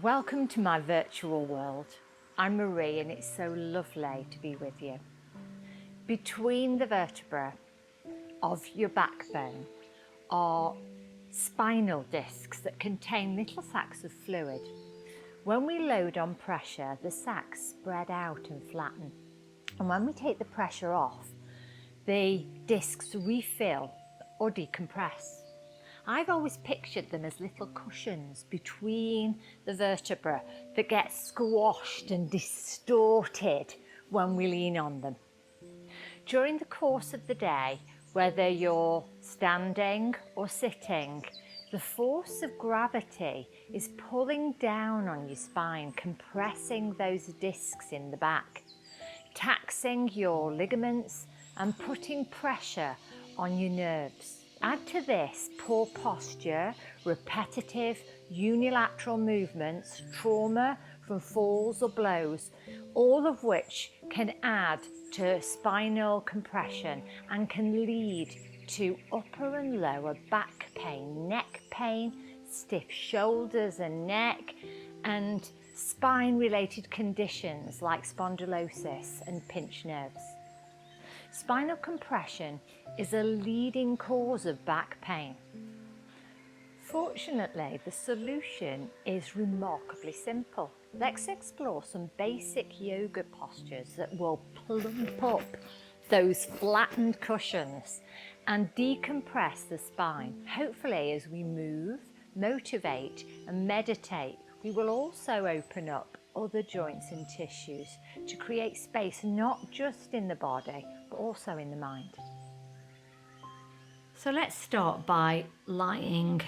Welcome to my virtual world. I'm Marie and it's so lovely to be with you. Between the vertebrae of your backbone are spinal discs that contain little sacs of fluid. When we load on pressure, the sacs spread out and flatten. And when we take the pressure off, the discs refill or decompress. I've always pictured them as little cushions between the vertebrae that get squashed and distorted when we lean on them. During the course of the day, whether you're standing or sitting, the force of gravity is pulling down on your spine, compressing those discs in the back, taxing your ligaments and putting pressure on your nerves. Add to this poor posture, repetitive unilateral movements, trauma from falls or blows, all of which can add to spinal compression and can lead to upper and lower back pain, neck pain, stiff shoulders and neck, and spine-related conditions like spondylosis and pinched nerves. Spinal compression is a leading cause of back pain. Fortunately, the solution is remarkably simple. Let's explore some basic yoga postures that will plump up those flattened cushions and decompress the spine. Hopefully, as we move, motivate and meditate, we will also open up other joints and tissues to create space not just in the body but also in the mind. So let's start by lying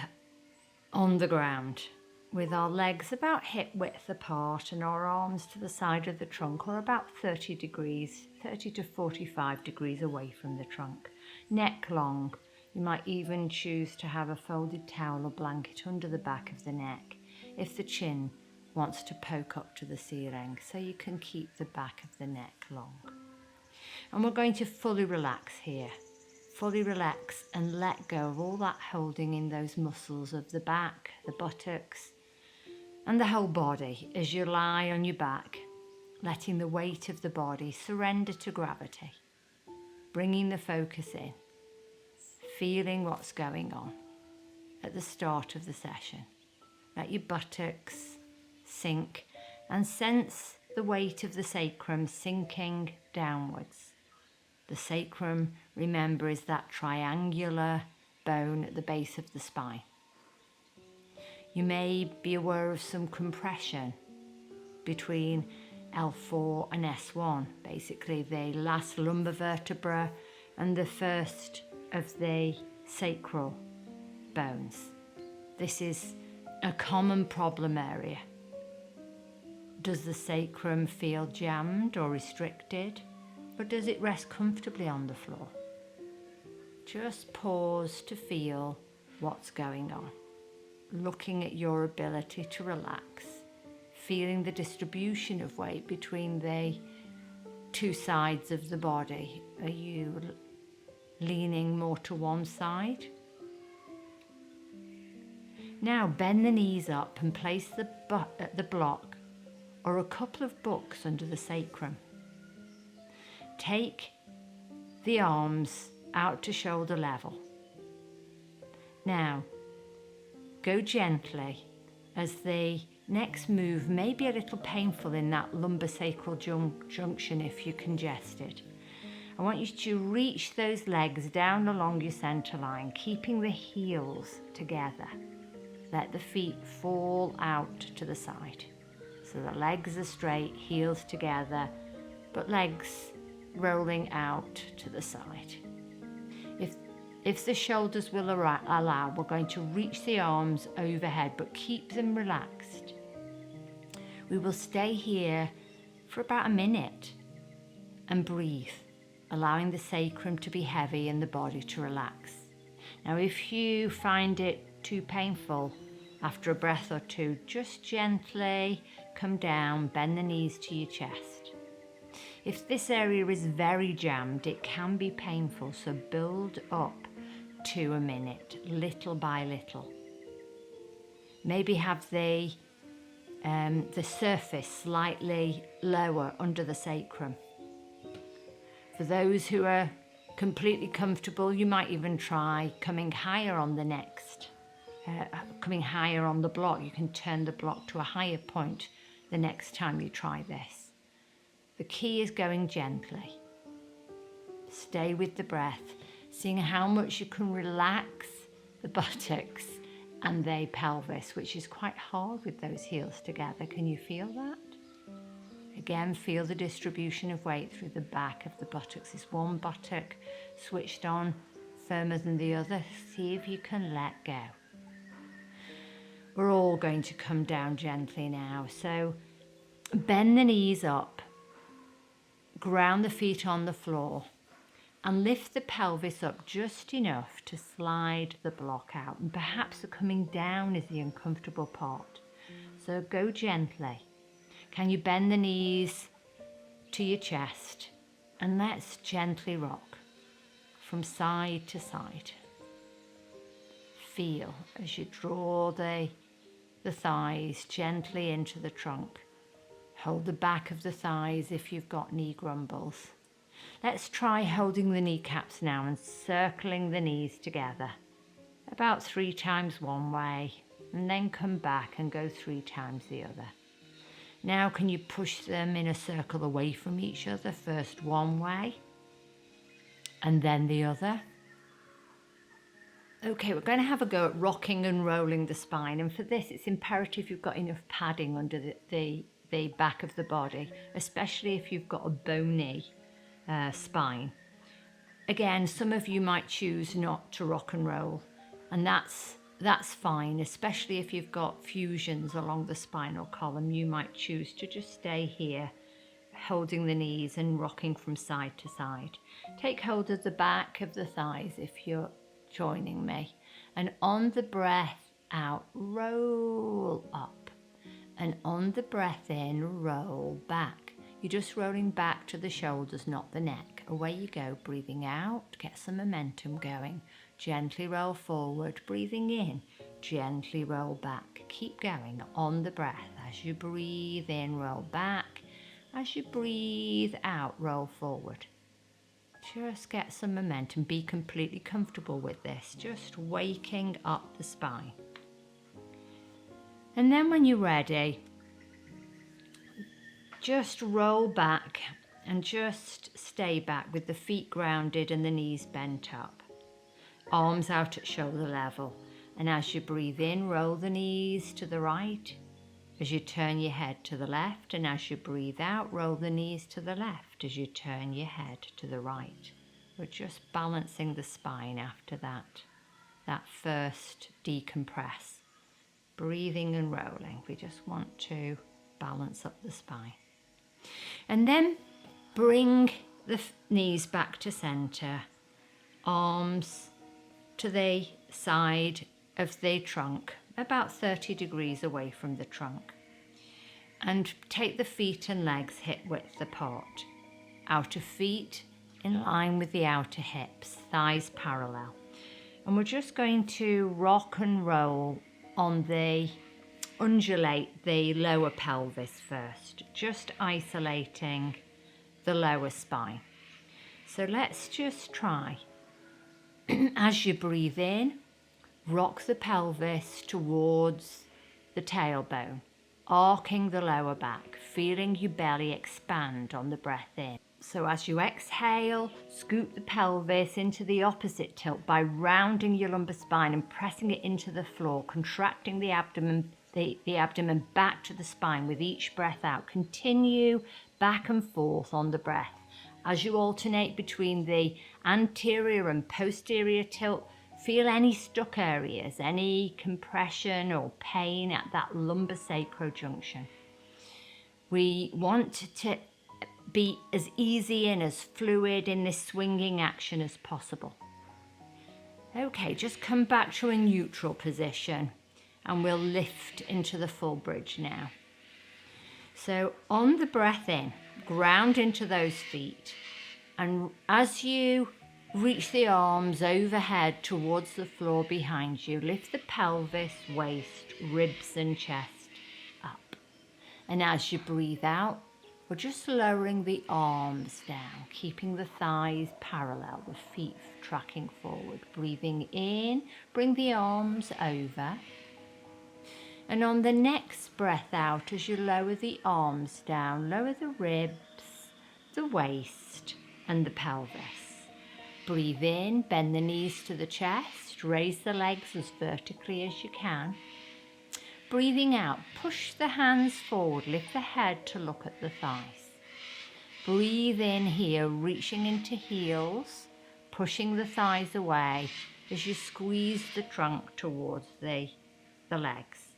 on the ground with our legs about hip width apart and our arms to the side of the trunk, or about 30 to 45 degrees away from the trunk. Neck long. You might even choose to have a folded towel or blanket under the back of the neck if the chin wants to poke up to the ceiling, so you can keep the back of the neck long. And we're going to fully relax here. Fully relax and let go of all that holding in those muscles of the back, the buttocks, and the whole body as you lie on your back, letting the weight of the body surrender to gravity, bringing the focus in, feeling what's going on at the start of the session. Let your buttocks sink and sense the weight of the sacrum sinking downwards. The sacrum, remember, is that triangular bone at the base of the spine. You may be aware of some compression between L4 and S1, basically the last lumbar vertebra and the first of the sacral bones. This is a common problem area. Does the sacrum feel jammed or restricted, or does it rest comfortably on the floor? Just pause to feel what's going on, looking at your ability to relax, feeling the distribution of weight between the two sides of the body. Are you leaning more to one side? Now bend the knees up and place the block or a couple of books under the sacrum. Take the arms out to shoulder level. Now, go gently, as the next move may be a little painful in that lumbosacral junction if you're congested. I want you to reach those legs down along your center line, keeping the heels together. Let the feet fall out to the side. So the legs are straight, heels together, but legs rolling out to the side. If the shoulders will allow, we're going to reach the arms overhead, but keep them relaxed. We will stay here for about a minute and breathe, allowing the sacrum to be heavy and the body to relax. Now, if you find it too painful after a breath or two, just gently come down, bend the knees to your chest. If this area is very jammed, it can be painful, so build up to a minute, little by little. Maybe have the the surface slightly lower under the sacrum. For those who are completely comfortable, you might even try coming higher on the coming higher on the block. You can turn the block to a higher point the next time you try this. The key is going gently. Stay with the breath, seeing how much you can relax the buttocks and the pelvis, which is quite hard with those heels together. Can you feel that? Again, feel the distribution of weight through the back of the buttocks. Is one buttock switched on firmer than the other? See if you can let go. We're all going to come down gently now. So bend the knees up, ground the feet on the floor, and lift the pelvis up just enough to slide the block out. And perhaps the coming down is the uncomfortable part. So go gently. Can you bend the knees to your chest? And let's gently rock from side to side. Feel as you draw the thighs gently into the trunk. Hold the back of the thighs if you've got knee grumbles. Let's try holding the kneecaps now and circling the knees together. About 3 times one way, and then come back and go 3 times the other. Now can you push them in a circle away from each other? First one way, and then the other. Okay, we're going to have a go at rocking and rolling the spine, and for this it's imperative you've got enough padding under the back of the body, especially if you've got a bony spine. Again, some of you might choose not to rock and roll, and that's fine, especially if you've got fusions along the spinal column. You might choose to just stay here, holding the knees and rocking from side to side. Take hold of the back of the thighs if you're joining me, and on the breath out, roll up, and on the breath in, roll back. You're just rolling back to the shoulders, not the neck. Away you go, breathing out, get some momentum going. Gently roll forward, breathing in, gently roll back. Keep going on the breath. As you breathe in, roll back. As you breathe out, roll forward. Just get some momentum. Be completely comfortable with this. Just waking up the spine. And then when you're ready, just roll back and just stay back with the feet grounded and the knees bent up. Arms out at shoulder level. And as you breathe in, roll the knees to the right. As you turn your head to the left, and as you breathe out, roll the knees to the left as you turn your head to the right. We're just balancing the spine after that first decompress. Breathing and rolling. We just want to balance up the spine. And then bring the knees back to center, arms to the side of the trunk, about 30 degrees away from the trunk, and take the feet and legs hip width apart. Outer feet in line with the outer hips, thighs parallel. And we're just going to rock and roll undulate the lower pelvis first, just isolating the lower spine. So let's just try. As you breathe in, rock the pelvis towards the tailbone, arcing the lower back, feeling your belly expand on the breath in. So as you exhale, scoop the pelvis into the opposite tilt by rounding your lumbar spine and pressing it into the floor, contracting the abdomen, the abdomen back to the spine with each breath out. Continue back and forth on the breath. As you alternate between the anterior and posterior tilt, feel any stuck areas, any compression or pain at that lumbosacral junction. We want to be as easy and as fluid in this swinging action as possible. Okay, just come back to a neutral position and we'll lift into the full bridge now. So on the breath in, ground into those feet, and as you reach the arms overhead towards the floor behind you, lift the pelvis, waist, ribs and chest up. And as you breathe out, we're just lowering the arms down, keeping the thighs parallel, the feet tracking forward. Breathing in, bring the arms over. And on the next breath out, as you lower the arms down, lower the ribs, the waist and the pelvis. Breathe in, bend the knees to the chest, raise the legs as vertically as you can. Breathing out, push the hands forward, lift the head to look at the thighs. Breathe in here, reaching into heels, pushing the thighs away as you squeeze the trunk towards the legs.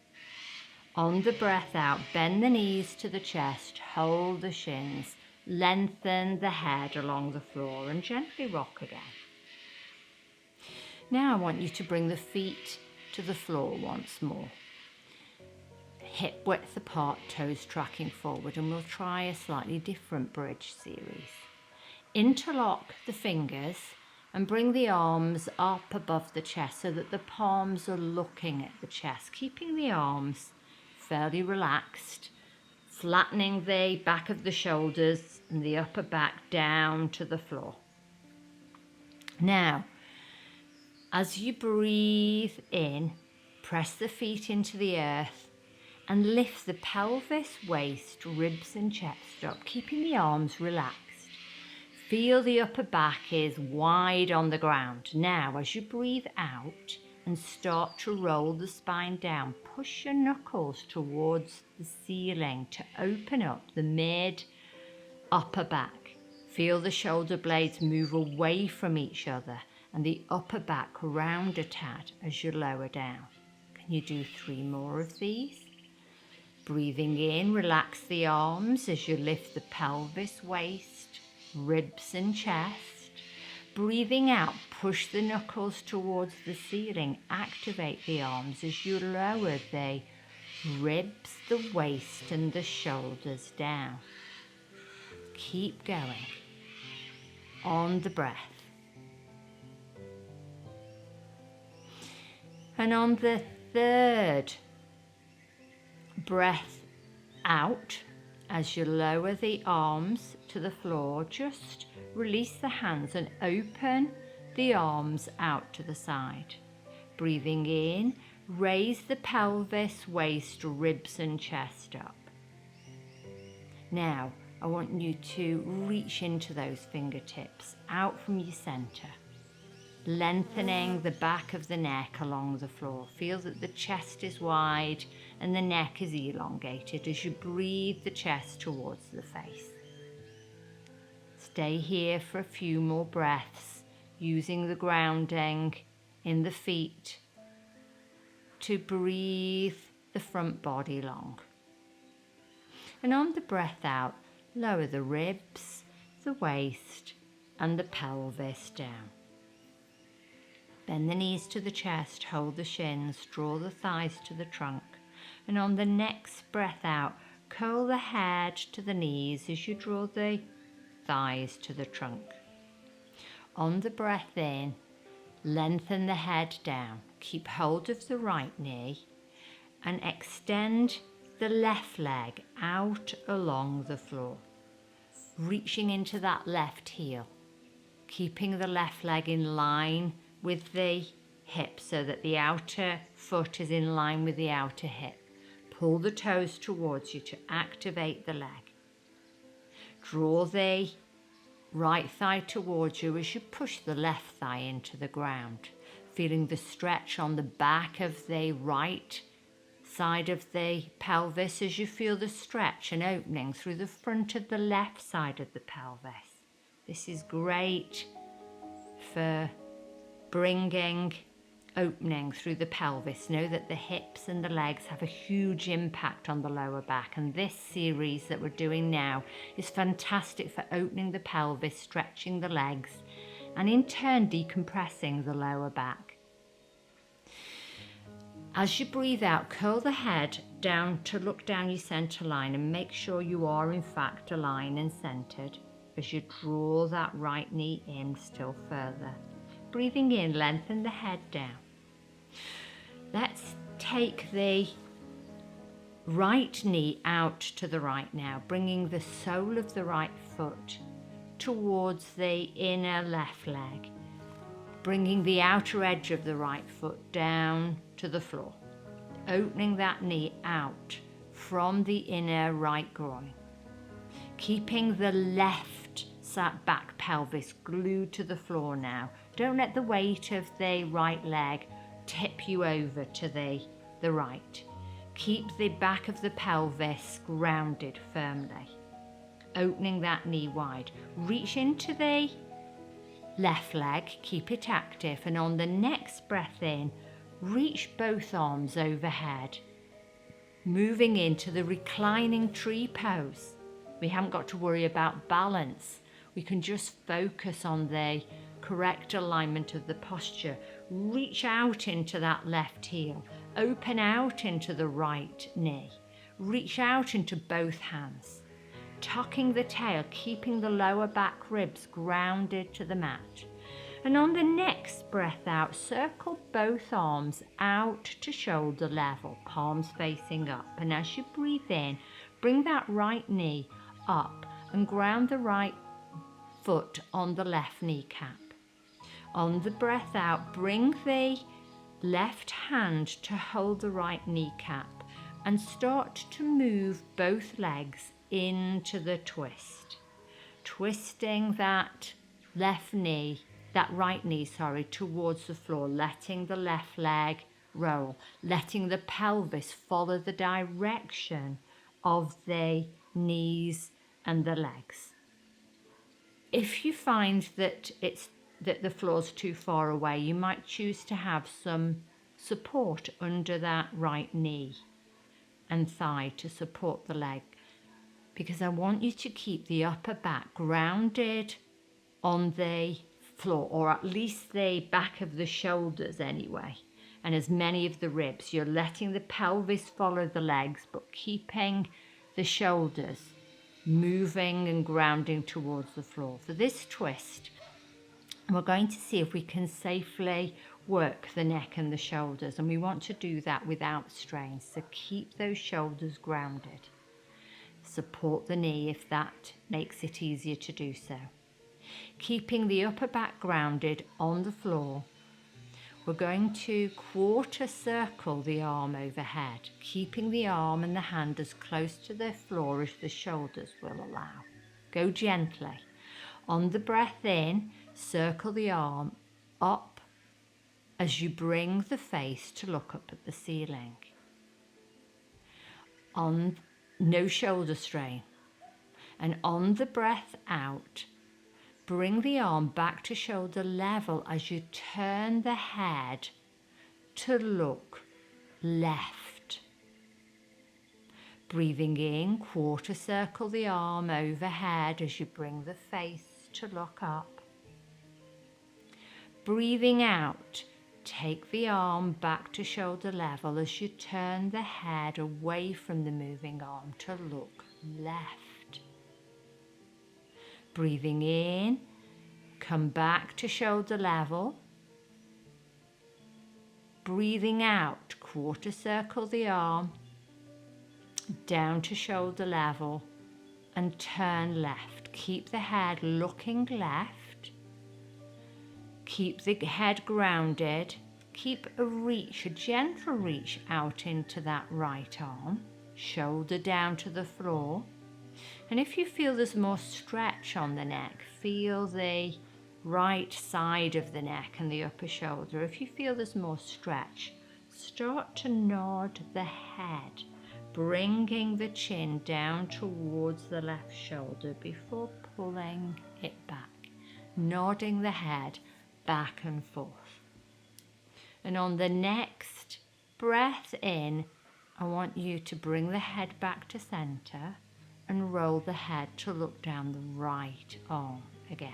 On the breath out, bend the knees to the chest, hold the shins, lengthen the head along the floor and gently rock again. Now I want you to bring the feet to the floor once more. Hip width apart, toes tracking forward, and we'll try a slightly different bridge series. Interlock the fingers and bring the arms up above the chest so that the palms are looking at the chest, keeping the arms fairly relaxed, flattening the back of the shoulders and the upper back down to the floor. Now, as you breathe in, press the feet into the earth and lift the pelvis, waist, ribs and chest up, keeping the arms relaxed. Feel the upper back is wide on the ground. Now, as you breathe out and start to roll the spine down, push your knuckles towards the ceiling to open up the mid upper back. Feel the shoulder blades move away from each other and the upper back round a tad as you lower down. Can you do 3 more of these? Breathing in, relax the arms as you lift the pelvis, waist, ribs and chest. Breathing out, push the knuckles towards the ceiling. Activate the arms as you lower the ribs, the waist and the shoulders down. Keep going. On the breath. And on the third breath out, as you lower the arms to the floor, just release the hands and open the arms out to the side. Breathing in, raise the pelvis, waist, ribs and chest up. Now, I want you to reach into those fingertips out from your center, lengthening the back of the neck along the floor. Feel that the chest is wide and the neck is elongated as you breathe the chest towards the face. Stay here for a few more breaths, using the grounding in the feet to breathe the front body long. And on the breath out, lower the ribs, the waist and the pelvis down. Bend the knees to the chest, hold the shins, draw the thighs to the trunk. And on the next breath out, curl the head to the knees as you draw the thighs to the trunk. On the breath in, lengthen the head down. Keep hold of the right knee and extend the left leg out along the floor, reaching into that left heel, keeping the left leg in line with the hip so that the outer foot is in line with the outer hip. Pull the toes towards you to activate the leg. Draw the right thigh towards you as you push the left thigh into the ground, feeling the stretch on the back of the right side of the pelvis as you feel the stretch and opening through the front of the left side of the pelvis. This is great for bringing opening through the pelvis. Know that the hips and the legs have a huge impact on the lower back, and this series that we're doing now is fantastic for opening the pelvis, stretching the legs, and in turn decompressing the lower back. As you breathe out, curl the head down to look down your center line and make sure you are in fact aligned and centered as you draw that right knee in still further. Breathing in, lengthen the head down. Let's take the right knee out to the right now, bringing the sole of the right foot towards the inner left leg, bringing the outer edge of the right foot down to the floor, opening that knee out from the inner right groin, keeping the left back pelvis glued to the floor now. Don't let the weight of the right leg tip you over to the right. Keep the back of the pelvis grounded firmly, opening that knee wide. Reach into the left leg, keep it active, and on the next breath in, reach both arms overhead, moving into the reclining tree pose. We haven't got to worry about balance. We can just focus on the correct alignment of the posture. Reach out into that left heel, open out into the right knee, reach out into both hands, tucking the tail, keeping the lower back ribs grounded to the mat. And on the next breath out, circle both arms out to shoulder level, palms facing up. And as you breathe in, bring that right knee up and ground the right foot on the left kneecap. On the breath out, bring the left hand to hold the right kneecap and start to move both legs into the twist, twisting that right knee, towards the floor, letting the left leg roll, letting the pelvis follow the direction of the knees and the legs. If you find that the floor's too far away, you might choose to have some support under that right knee and thigh to support the leg, because I want you to keep the upper back grounded on the floor, or at least the back of the shoulders anyway, and as many of the ribs. You're letting the pelvis follow the legs, but keeping the shoulders moving and grounding towards the floor. For this twist, we're going to see if we can safely work the neck and the shoulders, and we want to do that without strain. So keep those shoulders grounded. Support the knee if that makes it easier to do so. Keeping the upper back grounded on the floor, we're going to quarter circle the arm overhead, keeping the arm and the hand as close to the floor as the shoulders will allow. Go gently. On the breath in, circle the arm up as you bring the face to look up at the ceiling. No shoulder strain. And on the breath out, bring the arm back to shoulder level as you turn the head to look left. Breathing in, quarter circle the arm overhead as you bring the face to look up. Breathing out, take the arm back to shoulder level as you turn the head away from the moving arm to look left. Breathing in, come back to shoulder level. Breathing out, quarter circle the arm down to shoulder level and turn left. Keep the head looking left. Keep the head grounded. Keep a gentle reach out into that right arm, shoulder down to the floor. And if you feel there's more stretch on the neck, feel the right side of the neck and the upper shoulder. If you feel there's more stretch, start to nod the head, bringing the chin down towards the left shoulder before pulling it back, nodding the head back and forth. And on the next breath in, I want you to bring the head back to center and roll the head to look down the right arm again.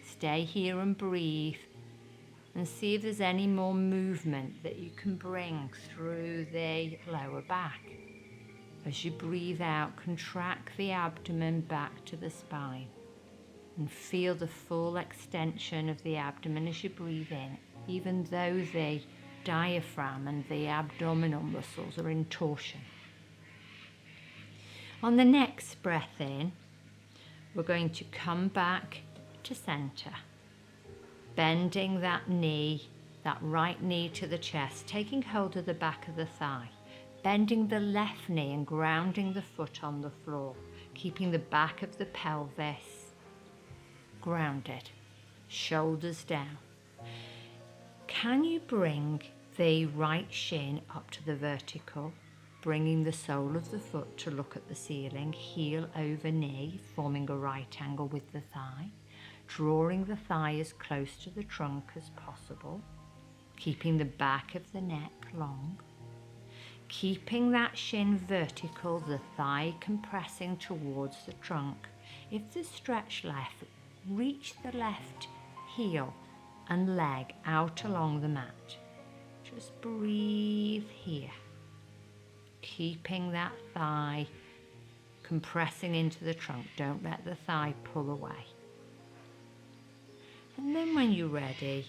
Stay here and breathe and see if there's any more movement that you can bring through the lower back. As you breathe out, contract the abdomen back to the spine and feel the full extension of the abdomen as you breathe in, even though the diaphragm and the abdominal muscles are in torsion. On the next breath in, we're going to come back to center, bending that knee, that right knee to the chest, taking hold of the back of the thigh, bending the left knee and grounding the foot on the floor, keeping the back of the pelvis grounded, shoulders down. Can you bring the right shin up to the vertical, bringing the sole of the foot to look at the ceiling, heel over knee, forming a right angle with the thigh, drawing the thigh as close to the trunk as possible, keeping the back of the neck long, keeping that shin vertical, the thigh compressing towards the trunk. If the stretch left, reach the left heel and leg out along the mat. Just breathe here, keeping that thigh compressing into the trunk. Don't let the thigh pull away. And then when you're ready,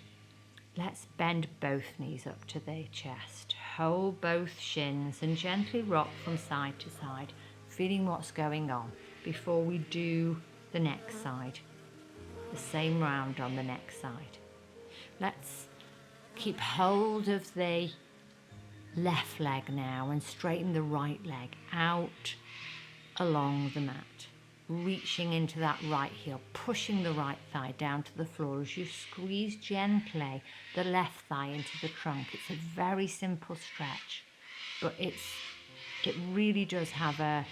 let's bend both knees up to the chest. Hold both shins and gently rock from side to side, feeling what's going on before we do the next side. The same round on the next side. Let's keep hold of the left leg now and straighten the right leg out along the mat, reaching into that right heel, pushing the right thigh down to the floor as you squeeze gently the left thigh into the trunk. It's a very simple stretch, but it really does have a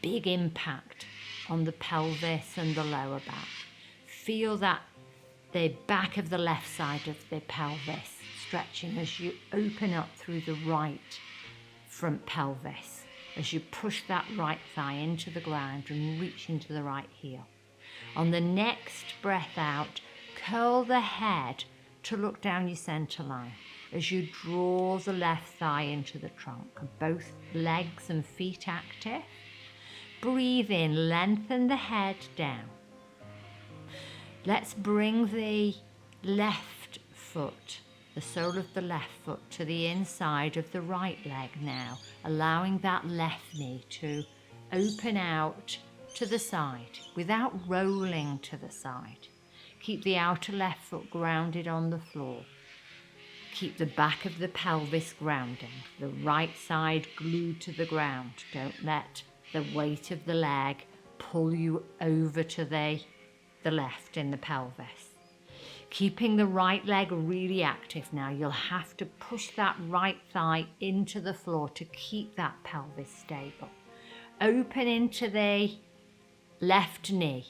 big impact on the pelvis and the lower back. Feel that the back of the left side of the pelvis stretching as you open up through the right front pelvis, as you push that right thigh into the ground and reach into the right heel. On the next breath out, curl the head to look down your center line as you draw the left thigh into the trunk, both legs and feet active. Breathe in, lengthen the head down. Let's bring the left foot, the sole of the left foot, to the inside of the right leg now, allowing that left knee to open out to the side without rolling to the side. Keep the outer left foot grounded on the floor. Keep the back of the pelvis grounding, the right side glued to the ground. Don't let the weight of the leg pull you over to the left in the pelvis. Keeping the right leg really active now. You'll have to push that right thigh into the floor to keep that pelvis stable. Open into the left knee,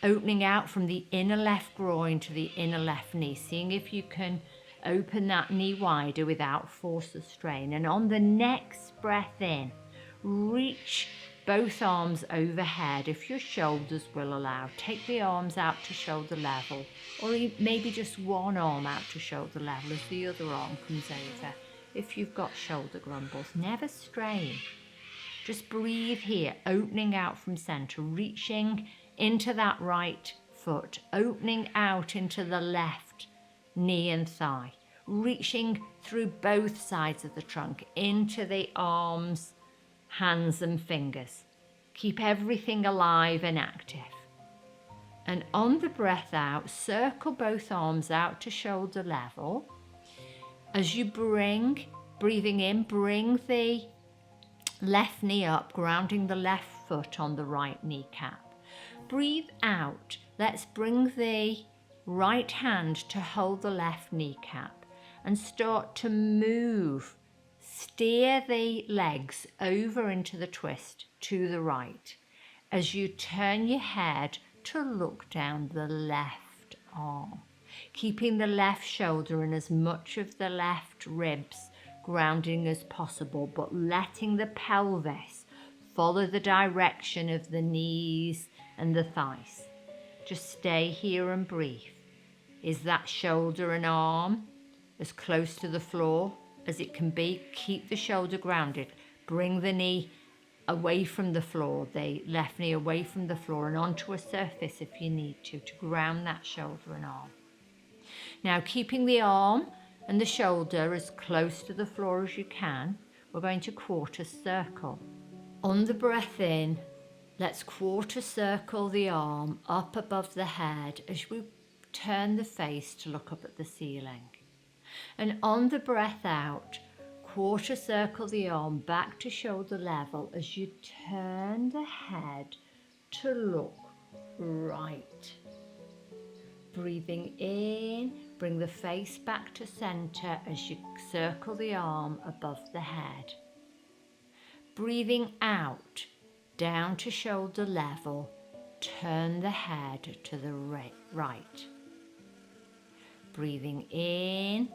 opening out from the inner left groin to the inner left knee, seeing if you can open that knee wider without force or strain. And on the next breath in, reach both arms overhead if your shoulders will allow. Take the arms out to shoulder level, or maybe just one arm out to shoulder level as the other arm comes over. If you've got shoulder grumbles, never strain. Just breathe here, opening out from center, reaching into that right foot, opening out into the left knee and thigh, reaching through both sides of the trunk into the arms, hands and fingers. Keep everything alive and active. And on the breath out, circle both arms out to shoulder level. As you breathing in, bring the left knee up, grounding the left foot on the right kneecap. Breathe out. Let's bring the right hand to hold the left kneecap and start to move. Steer the legs over into the twist to the right as you turn your head to look down the left arm, keeping the left shoulder and as much of the left ribs grounding as possible, but letting the pelvis follow the direction of the knees and the thighs. Just stay here and breathe. Is that shoulder and arm as close to the floor as it can be? Keep the shoulder grounded. Bring the knee away from the floor, the left knee away from the floor and onto a surface if you need to ground that shoulder and arm. Now, keeping the arm and the shoulder as close to the floor as you can, we're going to quarter circle. On the breath in, let's quarter circle the arm up above the head as we turn the face to look up at the ceiling. And on the breath out, quarter circle the arm back to shoulder level as you turn the head to look right. Breathing in, bring the face back to center as you circle the arm above the head. Breathing out, down to shoulder level, turn the head to the right. Breathing in,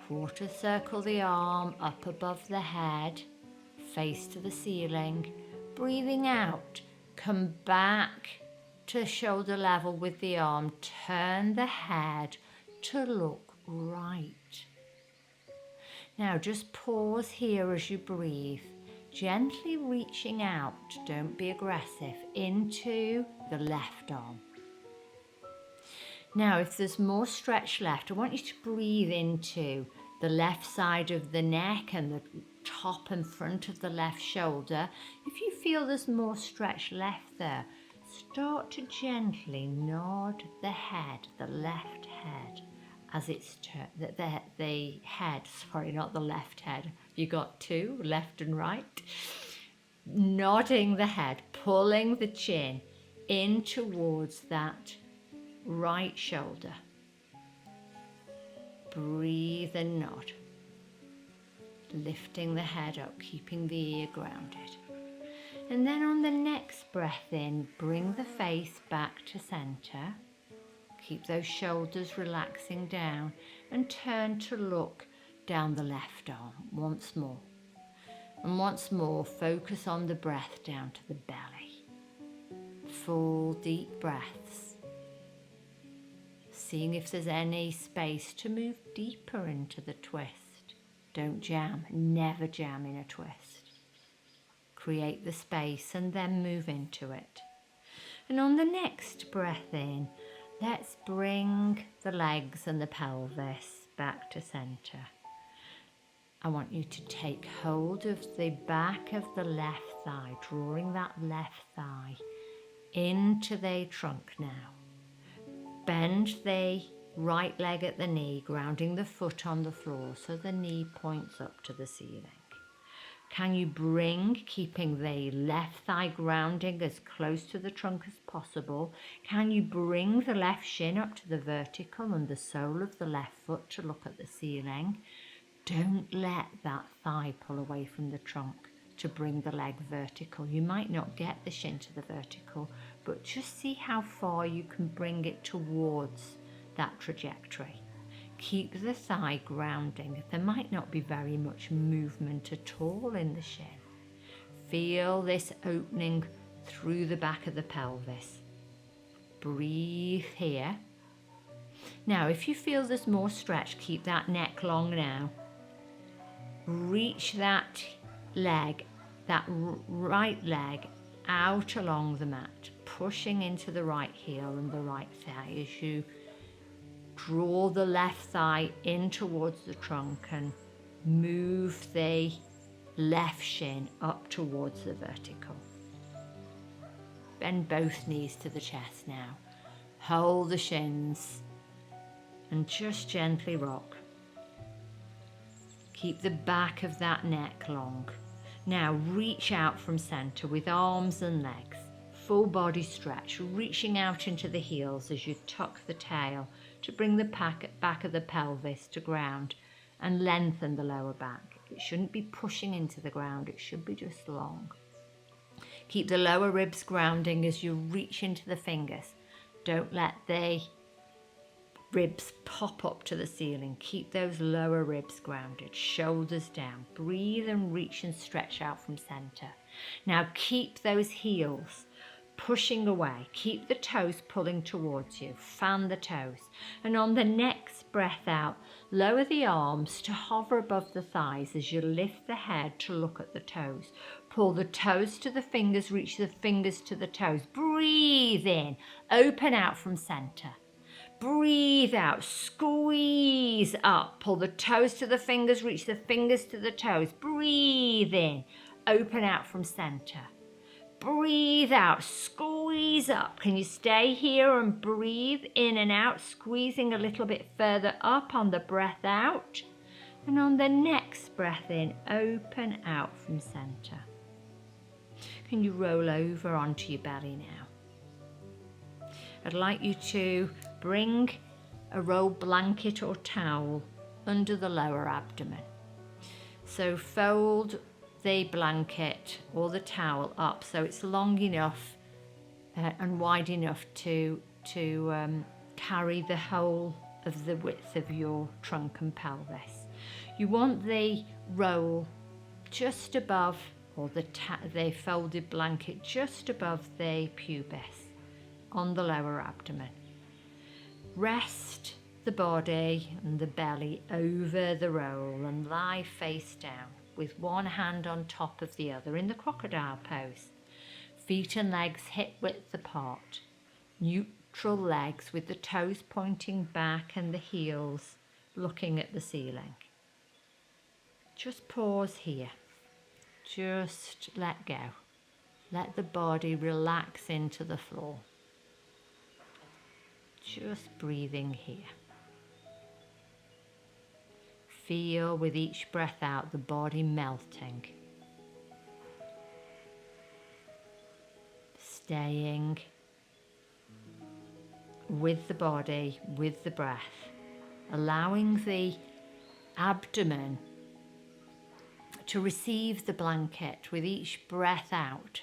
quarter circle the arm up above the head, face to the ceiling. Breathing out, come back to shoulder level with the arm, turn the head to look right. Now just pause here as you breathe, gently reaching out, don't be aggressive, into the left arm. Now if there's more stretch left, I want you to breathe into the left side of the neck and the top and front of the left shoulder. If you feel there's more stretch left there, start to gently nod the head, the left head, as it's the head, sorry, not the left head. You got two, left and right. Nodding the head, pulling the chin in towards that right shoulder. Breathe and nod. Lifting the head up, keeping the ear grounded. And then on the next breath in, bring the face back to center. Keep those shoulders relaxing down and turn to look down the left arm once more. And once more, focus on the breath down to the belly. Full deep breaths. Seeing if there's any space to move deeper into the twist. Don't jam, never jam in a twist. Create the space and then move into it. And on the next breath in, let's bring the legs and the pelvis back to center. I want you to take hold of the back of the left thigh, drawing that left thigh into the trunk now. Bend the right leg at the knee, grounding the foot on the floor so the knee points up to the ceiling. Can you bring, keeping the left thigh grounding as close to the trunk as possible, can you bring the left shin up to the vertical and the sole of the left foot to look at the ceiling? Don't let that thigh pull away from the trunk to bring the leg vertical. You might not get the shin to the vertical, but just see how far you can bring it towards that trajectory. Keep the thigh grounding. There might not be very much movement at all in the shin. Feel this opening through the back of the pelvis. Breathe here. Now, if you feel there's more stretch, keep that neck long now. Reach that leg, that right leg, out along the mat, pushing into the right heel and the right thigh as you draw the left thigh in towards the trunk and move the left shin up towards the vertical. Bend both knees to the chest now. Hold the shins and just gently rock. Keep the back of that neck long. Now reach out from center with arms and legs. Full body stretch, reaching out into the heels as you tuck the tail to bring the back of the pelvis to ground and lengthen the lower back. It shouldn't be pushing into the ground, it should be just long. Keep the lower ribs grounding as you reach into the fingers. Don't let the ribs pop up to the ceiling. Keep those lower ribs grounded, shoulders down. Breathe and reach and stretch out from center. Now keep those heels pushing away. Keep the toes pulling towards you. Fan the toes. And on the next breath out, lower the arms to hover above the thighs as you lift the head to look at the toes. Pull the toes to the fingers, reach the fingers to the toes. Breathe in, open out from center. Breathe out, squeeze up. Pull the toes to the fingers, reach the fingers to the toes. Breathe in, open out from center. Breathe out, squeeze up. Can you stay here and breathe in and out, squeezing a little bit further up on the breath out. And on the next breath in, open out from center. Can you roll over onto your belly now? I'd like you to bring a rolled blanket or towel under the lower abdomen. So fold the blanket or the towel up so it's long enough and wide enough to carry the whole of the width of your trunk and pelvis. You want the roll just above, or the folded blanket just above the pubis on the lower abdomen. Rest the body and the belly over the roll and lie face down with one hand on top of the other in the crocodile pose. Feet and legs hip width apart. Neutral legs with the toes pointing back and the heels looking at the ceiling. Just pause here. Just let go. Let the body relax into the floor. Just breathing here. Feel with each breath out the body melting. Staying with the body, with the breath. Allowing the abdomen to receive the blanket with each breath out.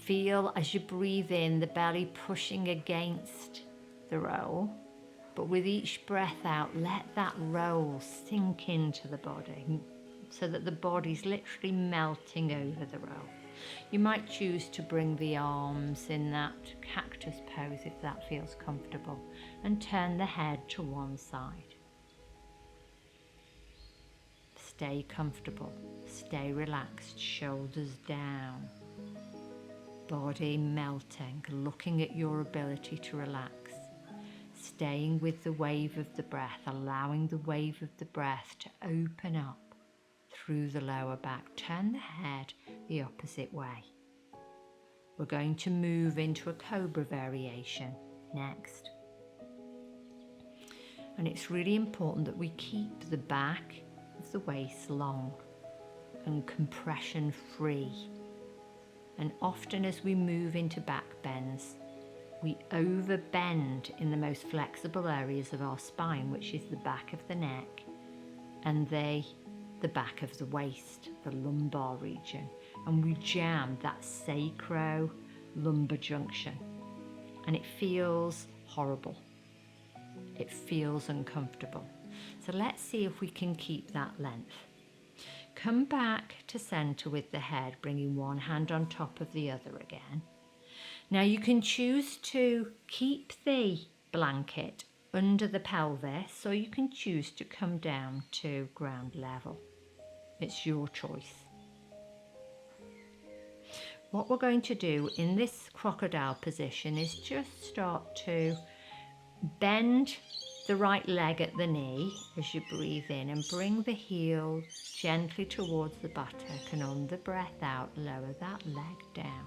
Feel as you breathe in the belly pushing against the roll, but with each breath out, let that roll sink into the body so that the body's literally melting over the roll. You might choose to bring the arms in that cactus pose if that feels comfortable, and turn the head to one side. Stay comfortable, stay relaxed, shoulders down, body melting, looking at your ability to relax, staying with the wave of the breath, allowing the wave of the breath to open up through the lower back. Turn the head the opposite way. We're going to move into a cobra variation next. And it's really important that we keep the back of the waist long and compression free. And often as we move into back bends, we overbend in the most flexible areas of our spine, which is the back of the neck and the back of the waist, the lumbar region. And we jam that sacro-lumbar junction. And it feels horrible. It feels uncomfortable. So let's see if we can keep that length. Come back to center with the head, bringing one hand on top of the other again. Now you can choose to keep the blanket under the pelvis, or you can choose to come down to ground level. It's your choice. What we're going to do in this crocodile position is just start to bend the right leg at the knee as you breathe in, and bring the heel gently towards the buttock, and on the breath out, lower that leg down.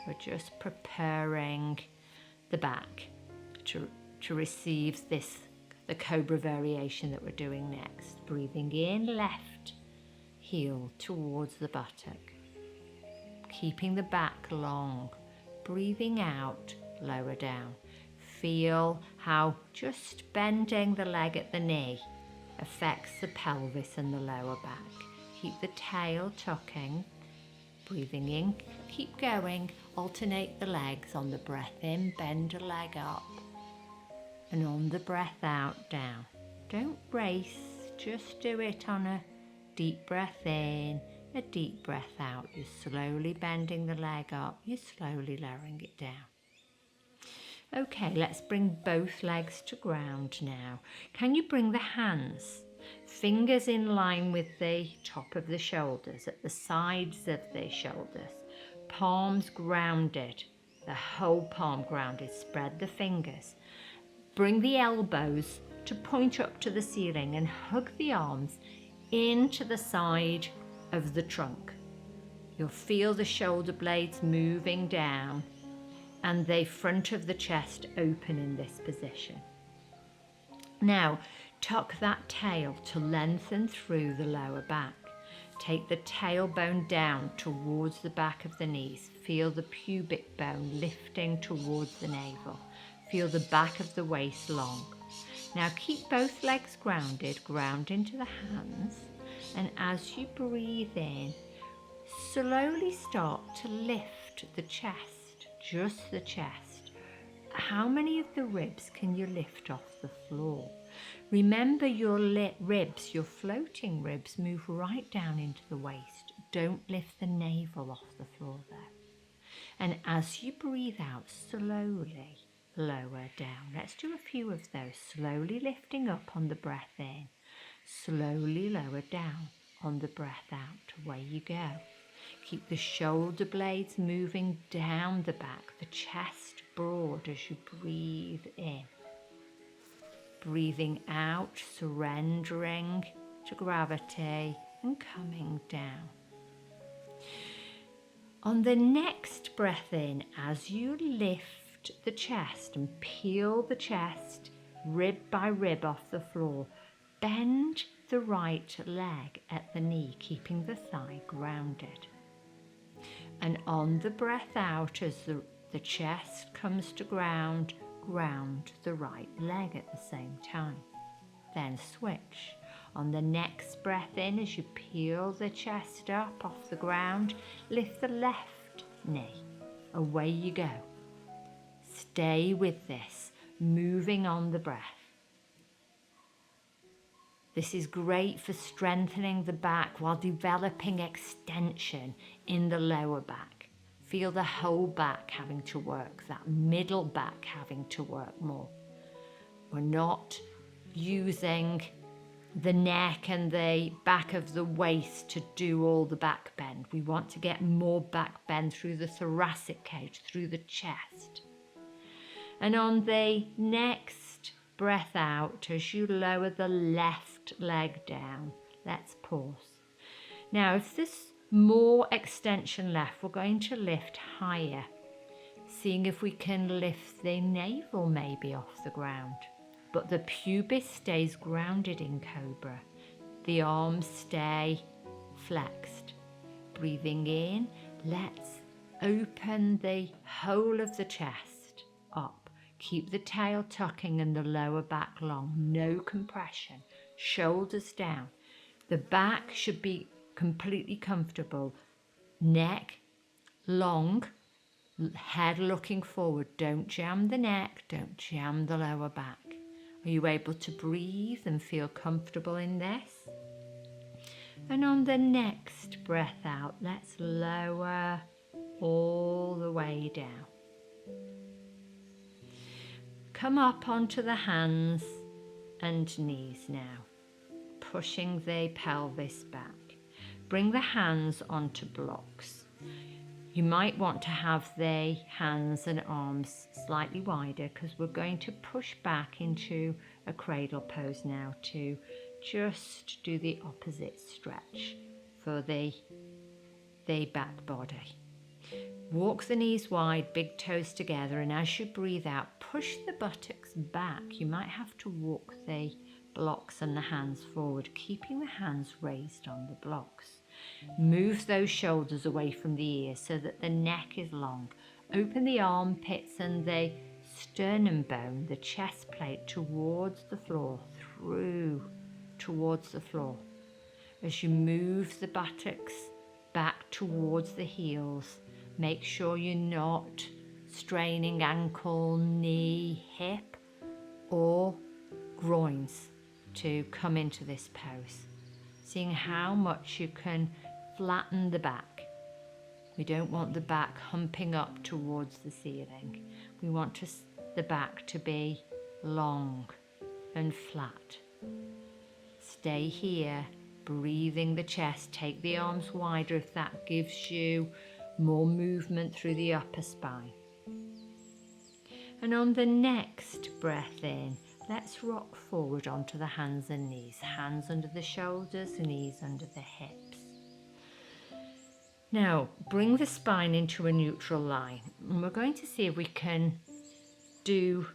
We're just preparing the back to receive the cobra variation that we're doing next. Breathing in, left heel towards the buttock, keeping the back long. Breathing out, lower down. Feel how just bending the leg at the knee affects the pelvis and the lower back. Keep the tail tucking. Breathing in, keep going. Alternate the legs. On the breath in, bend a leg up. And on the breath out, down. Don't race, just do it on a deep breath in, a deep breath out. You're slowly bending the leg up, you're slowly lowering it down. Okay, let's bring both legs to ground now. Can you bring the hands, fingers in line with the top of the shoulders, at the sides of the shoulders, palms grounded, the whole palm grounded. Spread the fingers. Bring the elbows to point up to the ceiling and hug the arms into the side of the trunk. You'll feel the shoulder blades moving down and the front of the chest open in this position. Now, tuck that tail to lengthen through the lower back. Take the tailbone down towards the back of the knees. Feel the pubic bone lifting towards the navel. Feel the back of the waist long. Now keep both legs grounded, ground into the hands, and as you breathe in, slowly start to lift the chest, just the chest. How many of the ribs can you lift off the floor? Remember your ribs, your floating ribs, move right down into the waist. Don't lift the navel off the floor though. And as you breathe out, slowly lower down. Let's do a few of those. Slowly lifting up on the breath in. Slowly lower down on the breath out. Away you go. Keep the shoulder blades moving down the back, the chest broad as you breathe in. Breathing out, surrendering to gravity and coming down. On the next breath in, as you lift the chest and peel the chest rib by rib off the floor, bend the right leg at the knee, keeping the thigh grounded. And on the breath out, as the chest comes to ground, ground the right leg at the same time. Then switch. On the next breath in, as you peel the chest up off the ground, lift the left knee. Away you go. Stay with this, moving on the breath. This is great for strengthening the back while developing extension in the lower back. Feel the whole back having to work, that middle back having to work more. We're not using the neck and the back of the waist to do all the back bend. We want to get more back bend through the thoracic cage, through the chest. And on the next breath out, as you lower the left leg down, let's pause. Now, if there's more extension left, we're going to lift higher, seeing if we can lift the navel maybe off the ground. But the pubis stays grounded in cobra. The arms stay flexed. Breathing in, let's open the whole of the chest up. Keep the tail tucking and the lower back long. No compression. Shoulders down. The back should be completely comfortable. Neck long, head looking forward. Don't jam the neck. Don't jam the lower back. Are you able to breathe and feel comfortable in this? And on the next breath out, let's lower all the way down. Come up onto the hands and knees now, pushing the pelvis back. Bring the hands onto blocks. You might want to have the hands and arms slightly wider because we're going to push back into a cradle pose now to just do the opposite stretch for the back body. Walk the knees wide, big toes together, and as you breathe out, push the buttocks back. You might have to walk the blocks and the hands forward, keeping the hands raised on the blocks. Move those shoulders away from the ears so that the neck is long. Open the armpits and the sternum bone, the chest plate towards the floor, through towards the floor. As you move the buttocks back towards the heels, make sure you're not straining ankle, knee, hip, or groins to come into this pose. Seeing how much you can flatten the back. We don't want the back humping up towards the ceiling. We want the back to be long and flat. Stay here, breathing the chest. Take the arms wider if that gives you more movement through the upper spine. And on the next breath in, let's rock forward onto the hands and knees. Hands under the shoulders, knees under the hips. Now, bring the spine into a neutral line. And we're going to see if we can do,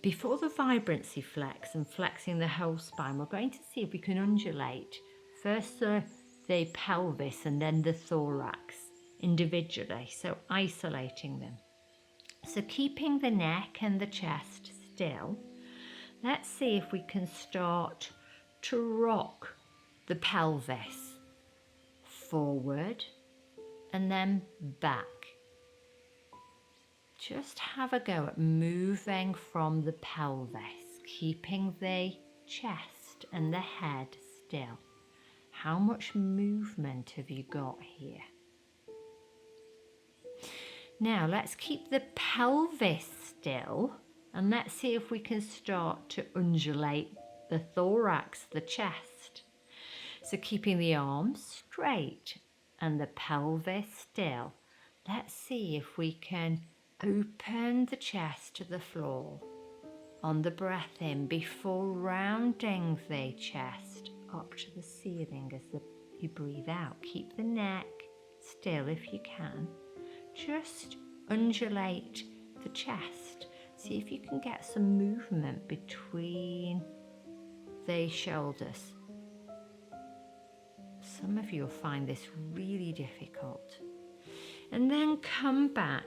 before the vibrancy flex and flexing the whole spine, we're going to see if we can undulate first the pelvis and then the thorax individually, so isolating them. So keeping the neck and the chest still, let's see if we can start to rock the pelvis forward and then back. Just have a go at moving from the pelvis, keeping the chest and the head still. How much movement have you got here? Now let's keep the pelvis still and let's see if we can start to undulate the thorax, the chest. So keeping the arms straight and the pelvis still, let's see if we can open the chest to the floor on the breath in before rounding the chest up to the ceiling as you breathe out. Keep the neck still if you can. Just undulate the chest. See if you can get some movement between the shoulders. Some of you will find this really difficult. And then come back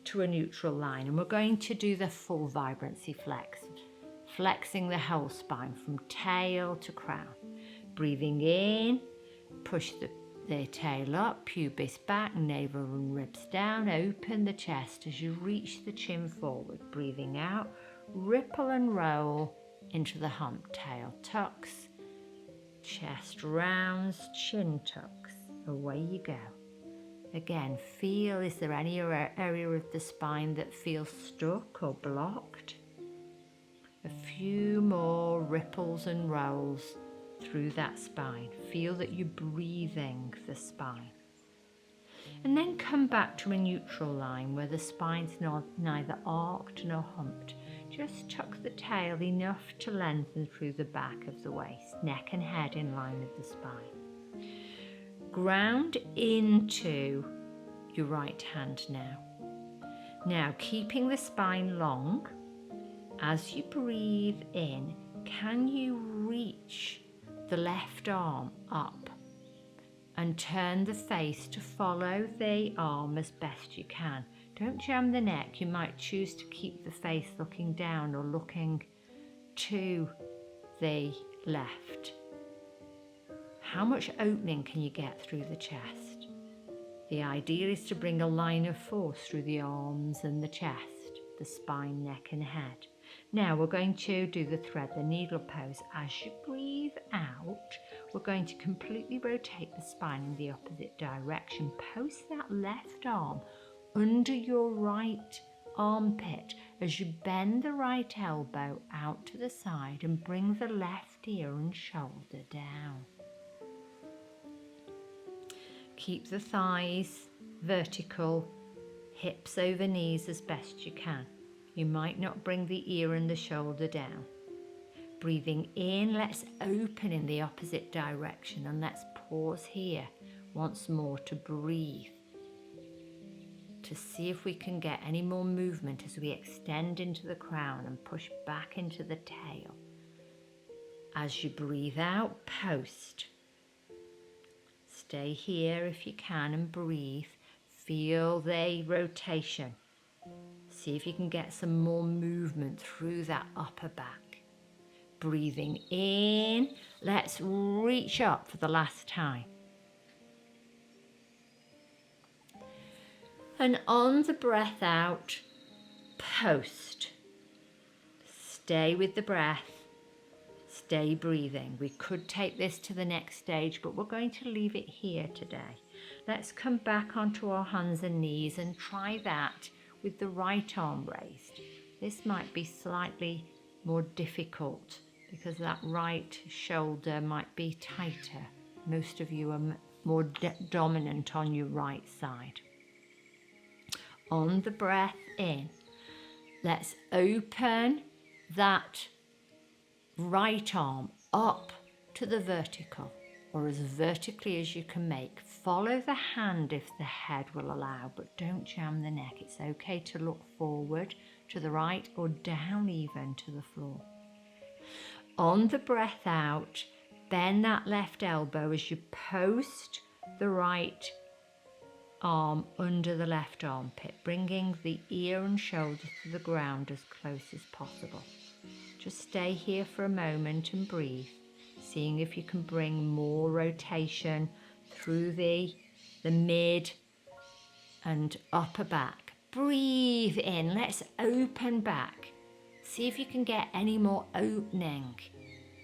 to a neutral line, and we're going to do the full vibrancy flex, flexing the whole spine from tail to crown. Breathing in, push the tail up, pubis back, navel and ribs down, open the chest as you reach the chin forward. Breathing out, ripple and roll into the hump, tail tucks, chest rounds, chin tucks, away you go. Again, feel, is there any area of the spine that feels stuck or blocked? A few more ripples and rolls through that spine. Feel that you're breathing the spine. And then come back to a neutral line where the spine's neither arched nor humped. Just tuck the tail enough to lengthen through the back of the waist, neck and head in line with the spine. Ground into your right hand now. Now, keeping the spine long, as you breathe in, can you reach the left arm up and turn the face to follow the arm as best you can? Don't jam the neck. You might choose to keep the face looking down or looking to the left. How much opening can you get through the chest? The idea is to bring a line of force through the arms and the chest, the spine, neck and head. Now we're going to do the thread the needle pose. As you breathe out, we're going to completely rotate the spine in the opposite direction. Post that left arm under your right armpit as you bend the right elbow out to the side and bring the left ear and shoulder down. Keep the thighs vertical, hips over knees as best you can. You might not bring the ear and the shoulder down. Breathing in, let's open in the opposite direction, and let's pause here once more to breathe, to see if we can get any more movement as we extend into the crown and push back into the tail. As you breathe out, post. Stay here if you can and breathe. Feel the rotation. See if you can get some more movement through that upper back. Breathing in, let's reach up for the last time. And on the breath out, post. Stay with the breath. Stay breathing. We could take this to the next stage, but we're going to leave it here today. Let's come back onto our hands and knees and try that with the right arm raised. This might be slightly more difficult because that right shoulder might be tighter. Most of you are more dominant on your right side. On the breath in, let's open that right arm up to the vertical. or as vertically as you can make. Follow the hand if the head will allow, but don't jam the neck. It's okay to look forward, to the right, or down even to the floor. On the breath out, bend that left elbow as you post the right arm under the left armpit, bringing the ear and shoulder to the ground as close as possible. Just stay here for a moment and breathe, seeing if you can bring more rotation through the mid and upper back. Breathe in, let's open back. See if you can get any more opening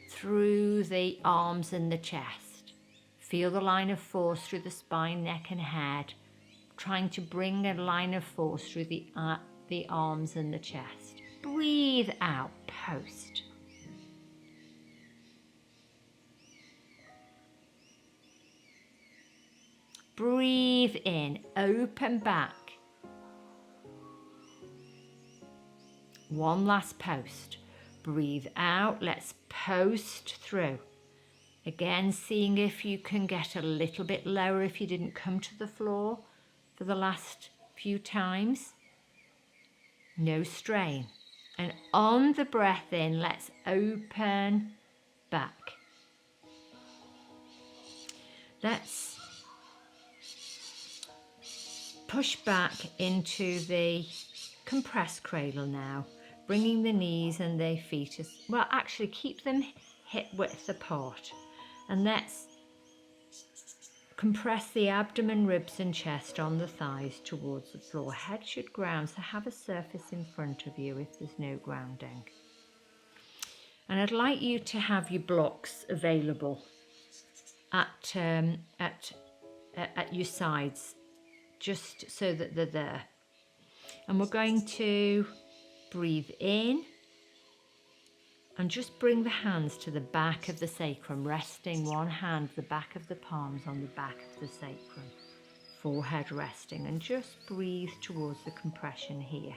through the arms and the chest. Feel the line of force through the spine, neck and head, trying to bring a line of force through the arms and the chest. Breathe out, post. Breathe in, open back. One last post. Breathe out, let's post through. Again, seeing if you can get a little bit lower if you didn't come to the floor for the last few times. No strain. And on the breath in, let's open back. Let's push back into the compressed cradle now, bringing the knees and the feet as well. Actually, keep them hip width apart, and let's compress the abdomen, ribs and chest on the thighs towards the floor. Head should ground, so have a surface in front of you if there's no grounding. And I'd like you to have your blocks available at your sides, just so that they're there. And we're going to breathe in and just bring the hands to the back of the sacrum, resting one hand, the back of the palms on the back of the sacrum, forehead resting, and just breathe towards the compression here.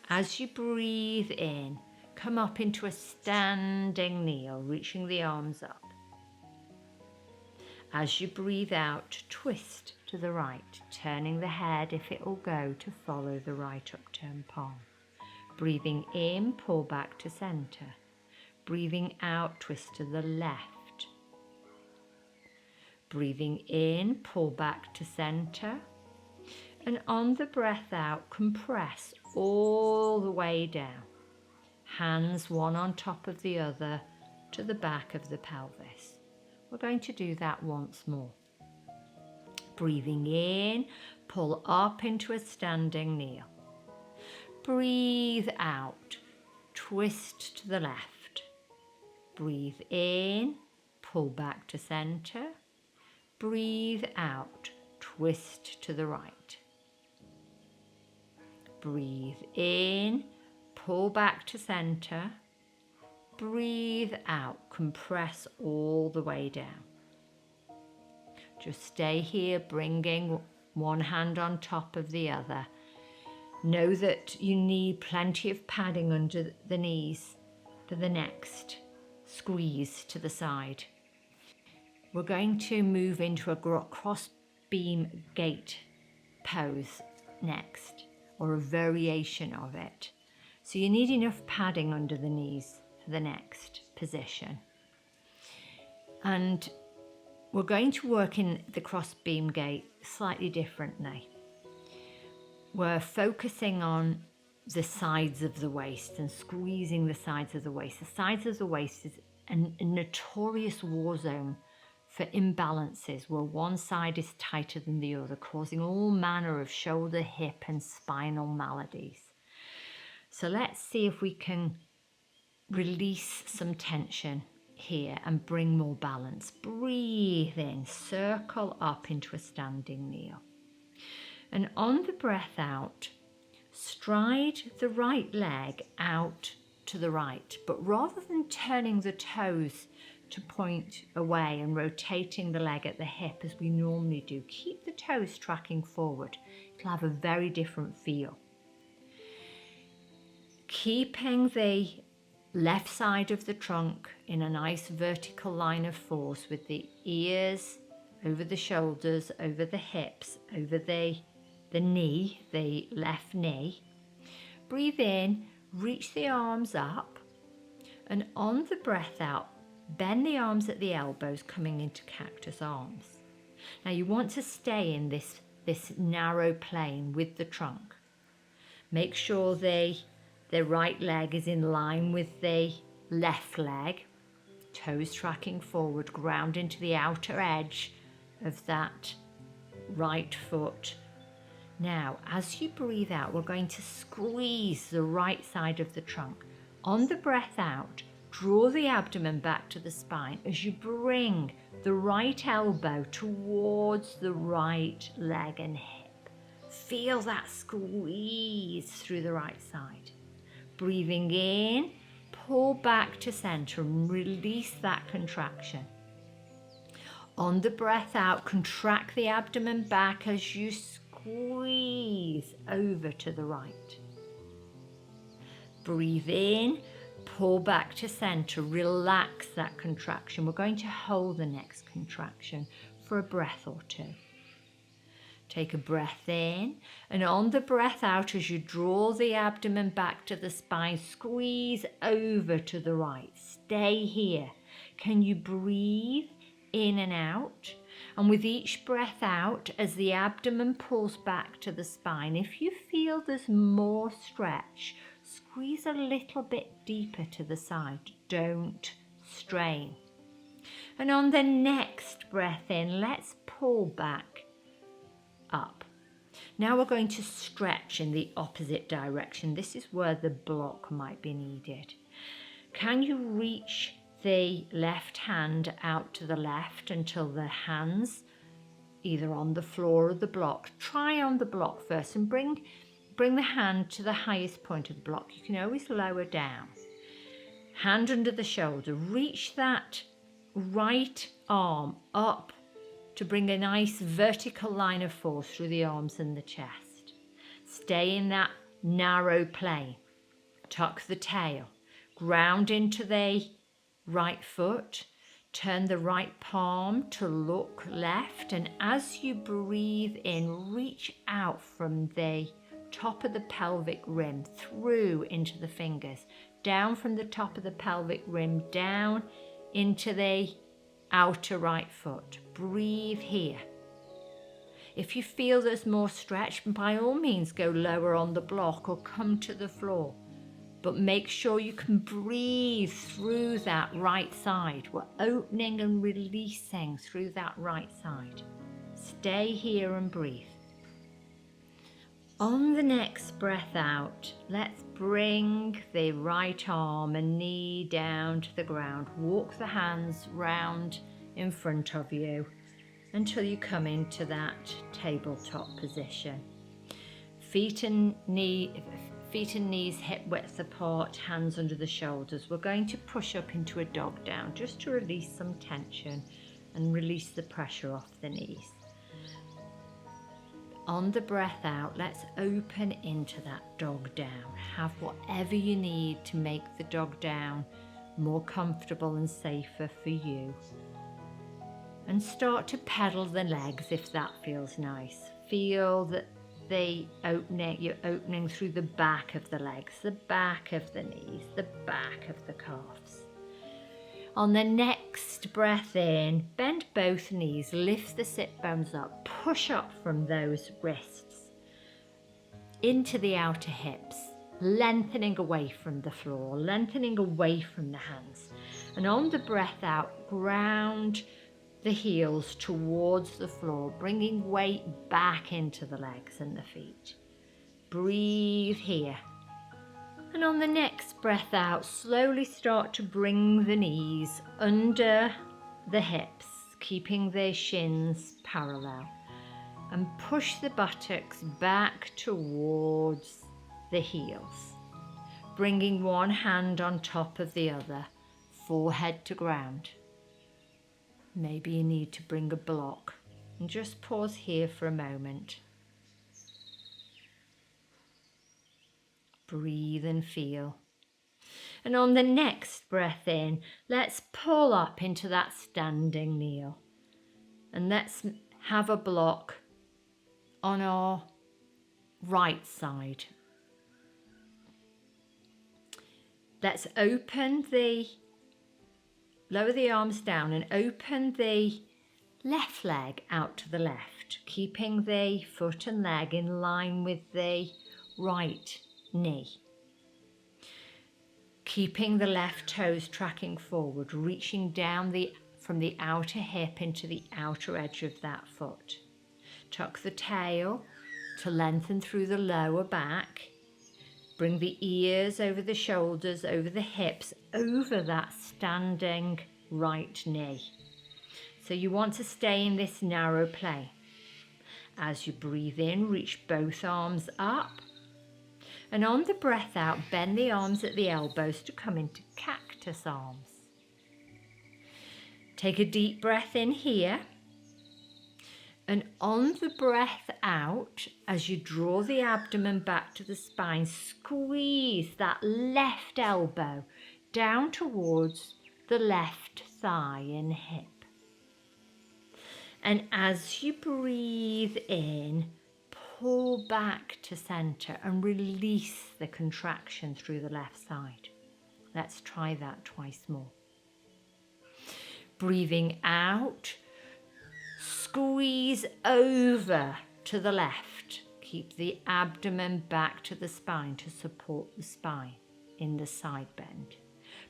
As you breathe in, come up into a standing kneel, reaching the arms up. As you breathe out, twist to the right, turning the head, if it will go, to follow the right upturned palm. Breathing in, pull back to center. Breathing out, twist to the left. Breathing in, pull back to center. And on the breath out, compress all the way down. Hands one on top of the other to the back of the pelvis. We're going to do that once more. Breathing in, pull up into a standing kneel. Breathe out, twist to the left. Breathe in, pull back to center. Breathe out, twist to the right. Breathe in, pull back to center. Breathe out, compress all the way down. Just stay here, bringing one hand on top of the other. Know that you need plenty of padding under the knees for the next squeeze to the side. We're going to move into a cross beam gate pose next, or a variation of it. So you need enough padding under the knees for the next position. And we're going to work in the cross beam gate slightly differently. We're focusing on the sides of the waist and squeezing the sides of the waist. The sides of the waist is a notorious war zone for imbalances where one side is tighter than the other, causing all manner of shoulder, hip and spinal maladies. So let's see if we can release some tension here and bring more balance. Breathe in, circle up into a standing kneel. And on the breath out, stride the right leg out to the right, but rather than turning the toes to point away and rotating the leg at the hip as we normally do, keep the toes tracking forward. It'll have a very different feel. Keeping the Left side of the trunk in a nice vertical line of force with the ears over the shoulders, over the hips, over the knee, the left knee. Breathe in, reach the arms up, and on the breath out, bend the arms at the elbows, coming into cactus arms. Now you want to stay in this narrow plane with the trunk. Make sure the right leg is in line with the left leg, toes tracking forward, ground into the outer edge of that right foot. Now, as you breathe out, we're going to squeeze the right side of the trunk. On the breath out, draw the abdomen back to the spine as you bring the right elbow towards the right leg and hip. Feel that squeeze through the right side. Breathing in, pull back to center and release that contraction. On the breath out, contract the abdomen back as you squeeze over to the right. Breathe in, pull back to center, relax that contraction. We're going to hold the next contraction for a breath or two. Take a breath in, and on the breath out, as you draw the abdomen back to the spine, squeeze over to the right. Stay here. Can you breathe in and out? And with each breath out, as the abdomen pulls back to the spine, if you feel there's more stretch, squeeze a little bit deeper to the side. Don't strain. And on the next breath in, let's pull back up. Now we're going to stretch in the opposite direction. This is where the block might be needed. Can you reach the left hand out to the left until the hands either on the floor or the block? Try on the block first and bring the hand to the highest point of the block. You can always lower down. Hand under the shoulder. Reach that right arm up to bring a nice vertical line of force through the arms and the chest. Stay in that narrow plane. Tuck the tail. Ground into the right foot. Turn the right palm to look left. And as you breathe in, reach out from the top of the pelvic rim through into the fingers. Down from the top of the pelvic rim, down into the outer right foot. Breathe here. If you feel there's more stretch, by all means go lower on the block or come to the floor. But make sure you can breathe through that right side. We're opening and releasing through that right side. Stay here and breathe. On the next breath out, let's bring the right arm and knee down to the ground. Walk the hands round in front of you until you come into that tabletop position. Feet and knees hip width apart, hands under the shoulders. We're going to push up into a dog down just to release some tension and release the pressure off the knees. On the breath out, let's open into that dog down. Have whatever you need to make the dog down more comfortable and safer for you. And start to pedal the legs if that feels nice. Feel that you're opening through the back of the legs, the back of the knees, the back of the calves. On the next breath in, bend both knees, lift the sit bones up, push up from those wrists into the outer hips, lengthening away from the floor, lengthening away from the hands. And on the breath out, ground the heels towards the floor, bringing weight back into the legs and the feet. Breathe here. And on the next breath out, slowly start to bring the knees under the hips, keeping their shins parallel. And push the buttocks back towards the heels. Bringing one hand on top of the other, forehead to ground. Maybe you need to bring a block. And just pause here for a moment. Breathe and feel. And on the next breath in, let's pull up into that standing kneel. And let's have a block on our right side. Let's lower the arms down and open the left leg out to the left, keeping the foot and leg in line with the right knee. Keeping the left toes tracking forward, reaching down from the outer hip into the outer edge of that foot. Tuck the tail to lengthen through the lower back. Bring the ears over the shoulders, over the hips, over that standing right knee. So you want to stay in this narrow plane. As you breathe in, reach both arms up. And on the breath out, bend the arms at the elbows to come into cactus arms. Take a deep breath in here. And on the breath out, as you draw the abdomen back to the spine, squeeze that left elbow down towards the left thigh and hip. And as you breathe in, pull back to center and release the contraction through the left side. Let's try that twice more. Breathing out, squeeze over to the left. Keep the abdomen back to the spine to support the spine in the side bend.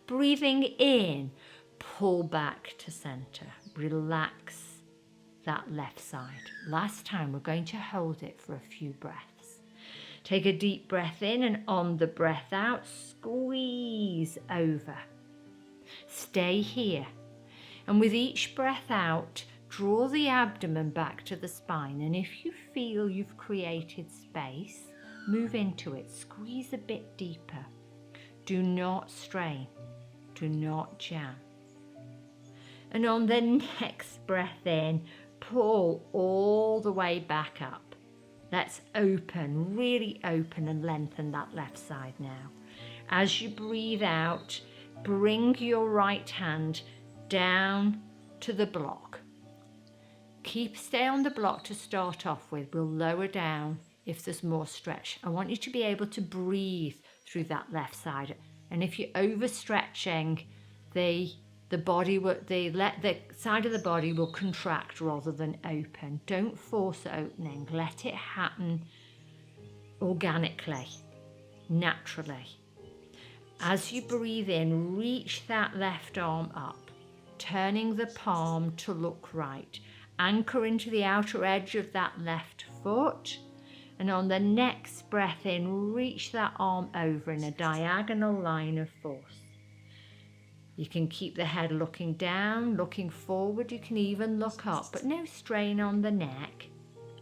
Breathing in, pull back to center. Relax that left side. Last time, we're going to hold it for a few breaths. Take a deep breath in, and on the breath out, squeeze over. Stay here. And with each breath out, draw the abdomen back to the spine. And if you feel you've created space, move into it. Squeeze a bit deeper. Do not strain. Do not jam. And on the next breath in, pull all the way back up. Let's open, really open and lengthen that left side now. As you breathe out, bring your right hand down to the block. Stay on the block to start off with. We'll lower down if there's more stretch. I want you to be able to breathe through that left side. And if you're overstretching, the side of the body will contract rather than open. Don't force opening. Let it happen organically, naturally. As you breathe in, reach that left arm up, turning the palm to look right. Anchor into the outer edge of that left foot. And on the next breath in, reach that arm over in a diagonal line of force. You can keep the head looking down, looking forward. You can even look up, but no strain on the neck.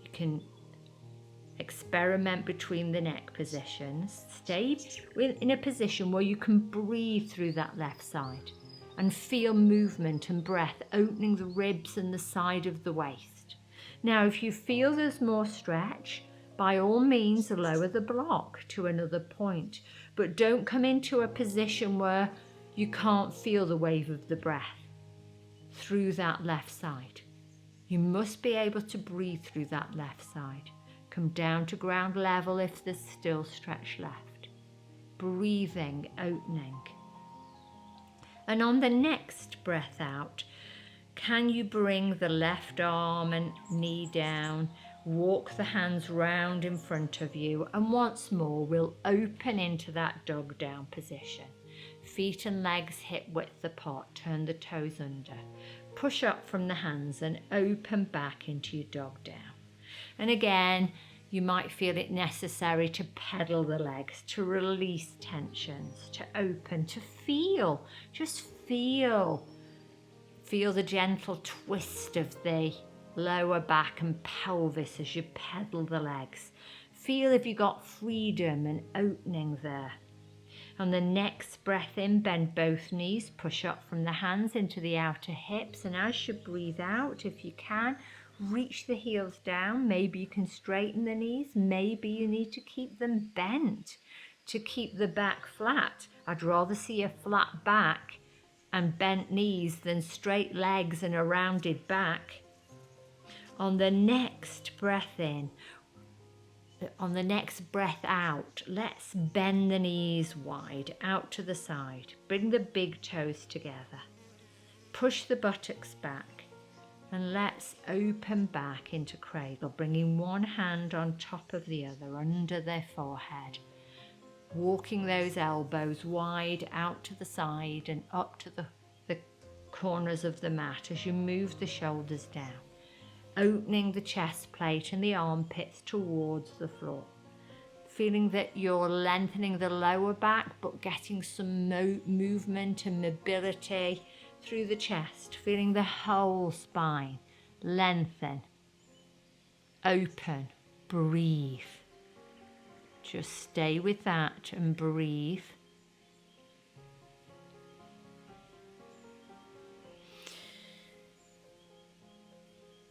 You can experiment between the neck positions. Stay in a position where you can breathe through that left side and feel movement and breath opening the ribs and the side of the waist. Now, if you feel there's more stretch, by all means, lower the block to another point, but don't come into a position where you can't feel the wave of the breath through that left side. You must be able to breathe through that left side. Come down to ground level if there's still stretch left. Breathing, opening. And on the next breath out, can you bring the left arm and knee down, walk the hands round in front of you, and once more we'll open into that dog down position. Feet and legs hip width apart, turn the toes under. Push up from the hands and open back into your dog down. And again, you might feel it necessary to pedal the legs, to release tensions, to open, to feel, just feel. Feel the gentle twist of the lower back and pelvis as you pedal the legs. Feel if you got freedom and opening there. On the next breath in, bend both knees, push up from the hands into the outer hips, and as you breathe out, if you can, reach the heels down. Maybe you can straighten the knees, maybe you need to keep them bent. to keep the back flat. I'd rather see a flat back and bent knees than straight legs and a rounded back. On the next breath in, on the next breath out, let's bend the knees wide out to the side. Bring the big toes together. Push the buttocks back and let's open back into cradle, bringing one hand on top of the other under their forehead. Walking those elbows wide out to the side and up to the corners of the mat as you move the shoulders down. Opening the chest plate and the armpits towards the floor. Feeling that you're lengthening the lower back but getting some movement and mobility through the chest. Feeling the whole spine lengthen, open, breathe. Just stay with that and breathe.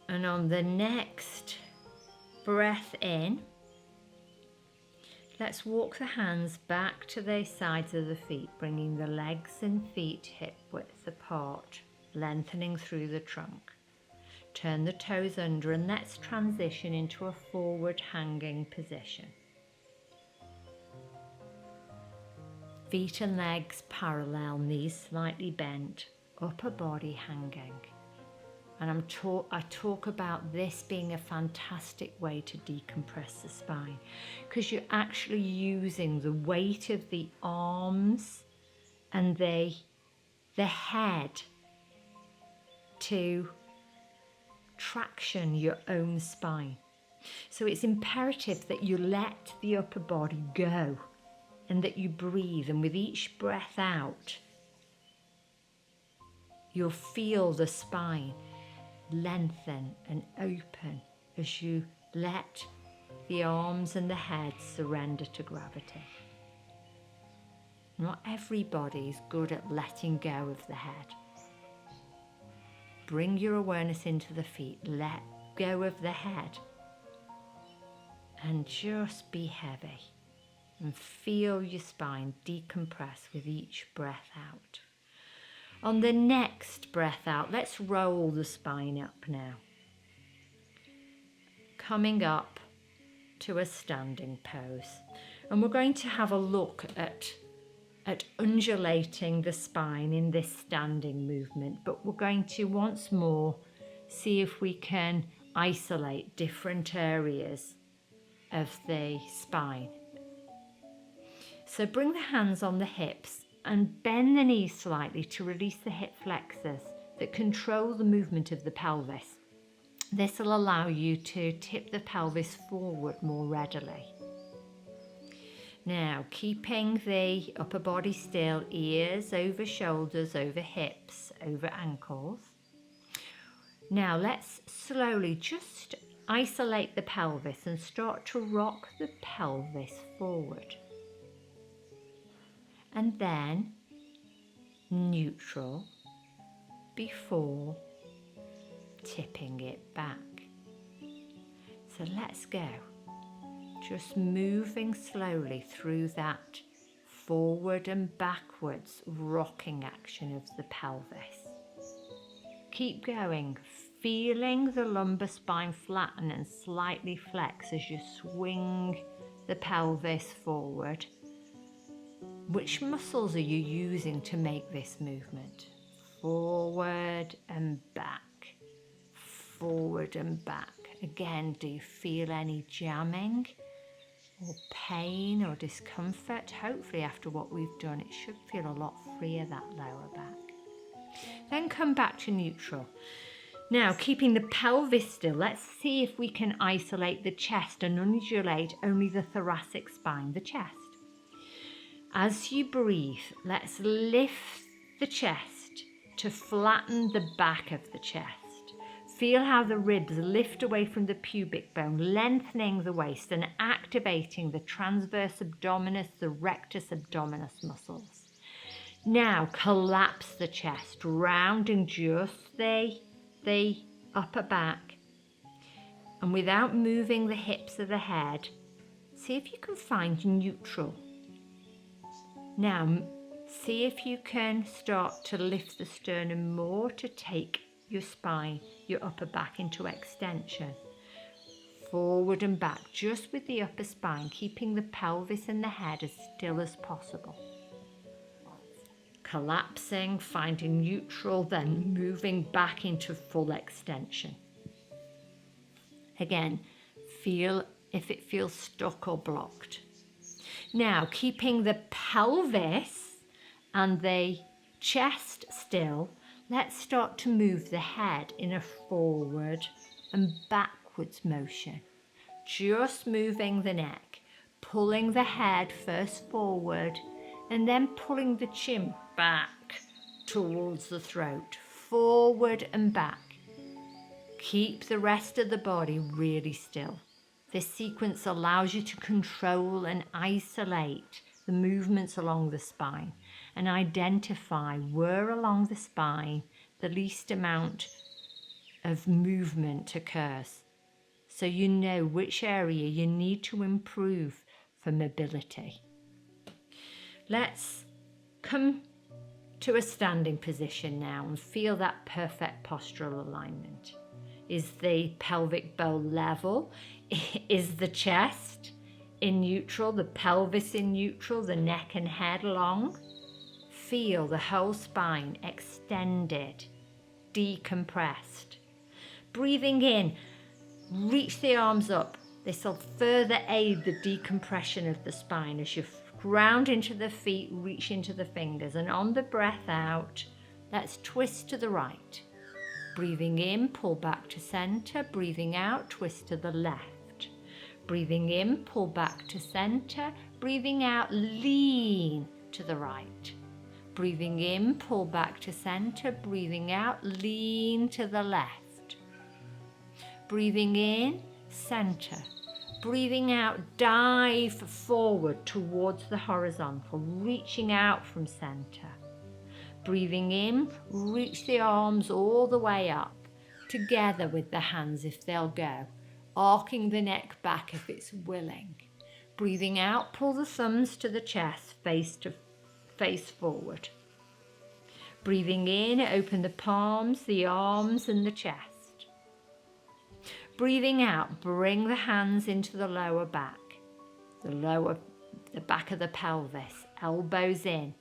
And on the next breath in, let's walk the hands back to the sides of the feet, bringing the legs and feet hip width apart, lengthening through the trunk. Turn the toes under and let's transition into a forward hanging position. Feet and legs parallel, knees slightly bent, upper body hanging. And I talk about this being a fantastic way to decompress the spine, because you're actually using the weight of the arms and the head to traction your own spine. So it's imperative that you let the upper body go and that you breathe, and with each breath out you'll feel the spine lengthen and open as you let the arms and the head surrender to gravity. Not everybody is good at letting go of the head. Bring your awareness into the feet, let go of the head, and just be heavy and feel your spine decompress with each breath out. On the next breath out, let's roll the spine up now. Coming up to a standing pose. And we're going to have a look at undulating the spine in this standing movement, but we're going to once more see if we can isolate different areas of the spine. So bring the hands on the hips and bend the knees slightly to release the hip flexors that control the movement of the pelvis. This will allow you to tip the pelvis forward more readily. Now, keeping the upper body still, ears over shoulders, over hips, over ankles. Now let's slowly just isolate the pelvis and start to rock the pelvis forward. And then neutral before tipping it back. So let's go. Just moving slowly through that forward and backwards rocking action of the pelvis. Keep going, feeling the lumbar spine flatten and slightly flex as you swing the pelvis forward. Which muscles are you using to make this movement? Forward and back, forward and back. Again, do you feel any jamming or pain or discomfort? Hopefully after what we've done, it should feel a lot freer, that lower back. Then come back to neutral. Now, keeping the pelvis still, let's see if we can isolate the chest and undulate only the thoracic spine, the chest. As you breathe, let's lift the chest to flatten the back of the chest. Feel how the ribs lift away from the pubic bone, lengthening the waist and activating the transverse abdominis, the rectus abdominis muscles. Now collapse the chest, rounding just the upper back. And without moving the hips of the head, see if you can find neutral Now, see if you can start to lift the sternum more to take your spine, your upper back into extension. Forward and back, just with the upper spine, keeping the pelvis and the head as still as possible. Collapsing, finding neutral, then moving back into full extension. Again, feel if it feels stuck or blocked. Now, keeping the pelvis and the chest still, let's start to move the head in a forward and backwards motion. Just moving the neck, pulling the head first forward and then pulling the chin back towards the throat, forward and back. Keep the rest of the body really still. This sequence allows you to control and isolate the movements along the spine and identify where along the spine the least amount of movement occurs, so you know which area you need to improve for mobility. Let's come to a standing position now and feel that perfect postural alignment. Is the pelvic bowl level? Is the chest in neutral, the pelvis in neutral, the neck and head long? Feel the whole spine extended, decompressed. Breathing in, reach the arms up. This will further aid the decompression of the spine as you ground into the feet, reach into the fingers. And on the breath out, let's twist to the right. Breathing in, pull back to center. Breathing out, twist to the left. Breathing in, pull back to center. Breathing out, lean to the right. Breathing in, pull back to center. Breathing out, lean to the left. Breathing in, center. Breathing out, dive forward towards the horizontal, reaching out from center. Breathing in, reach the arms all the way up, together with the hands if they'll go, arcing the neck back if it's willing. Breathing out, pull the thumbs to the chest, face forward. Breathing in, open the palms, the arms and the chest. Breathing out, bring the hands into the lower back, the back of the pelvis, elbows in.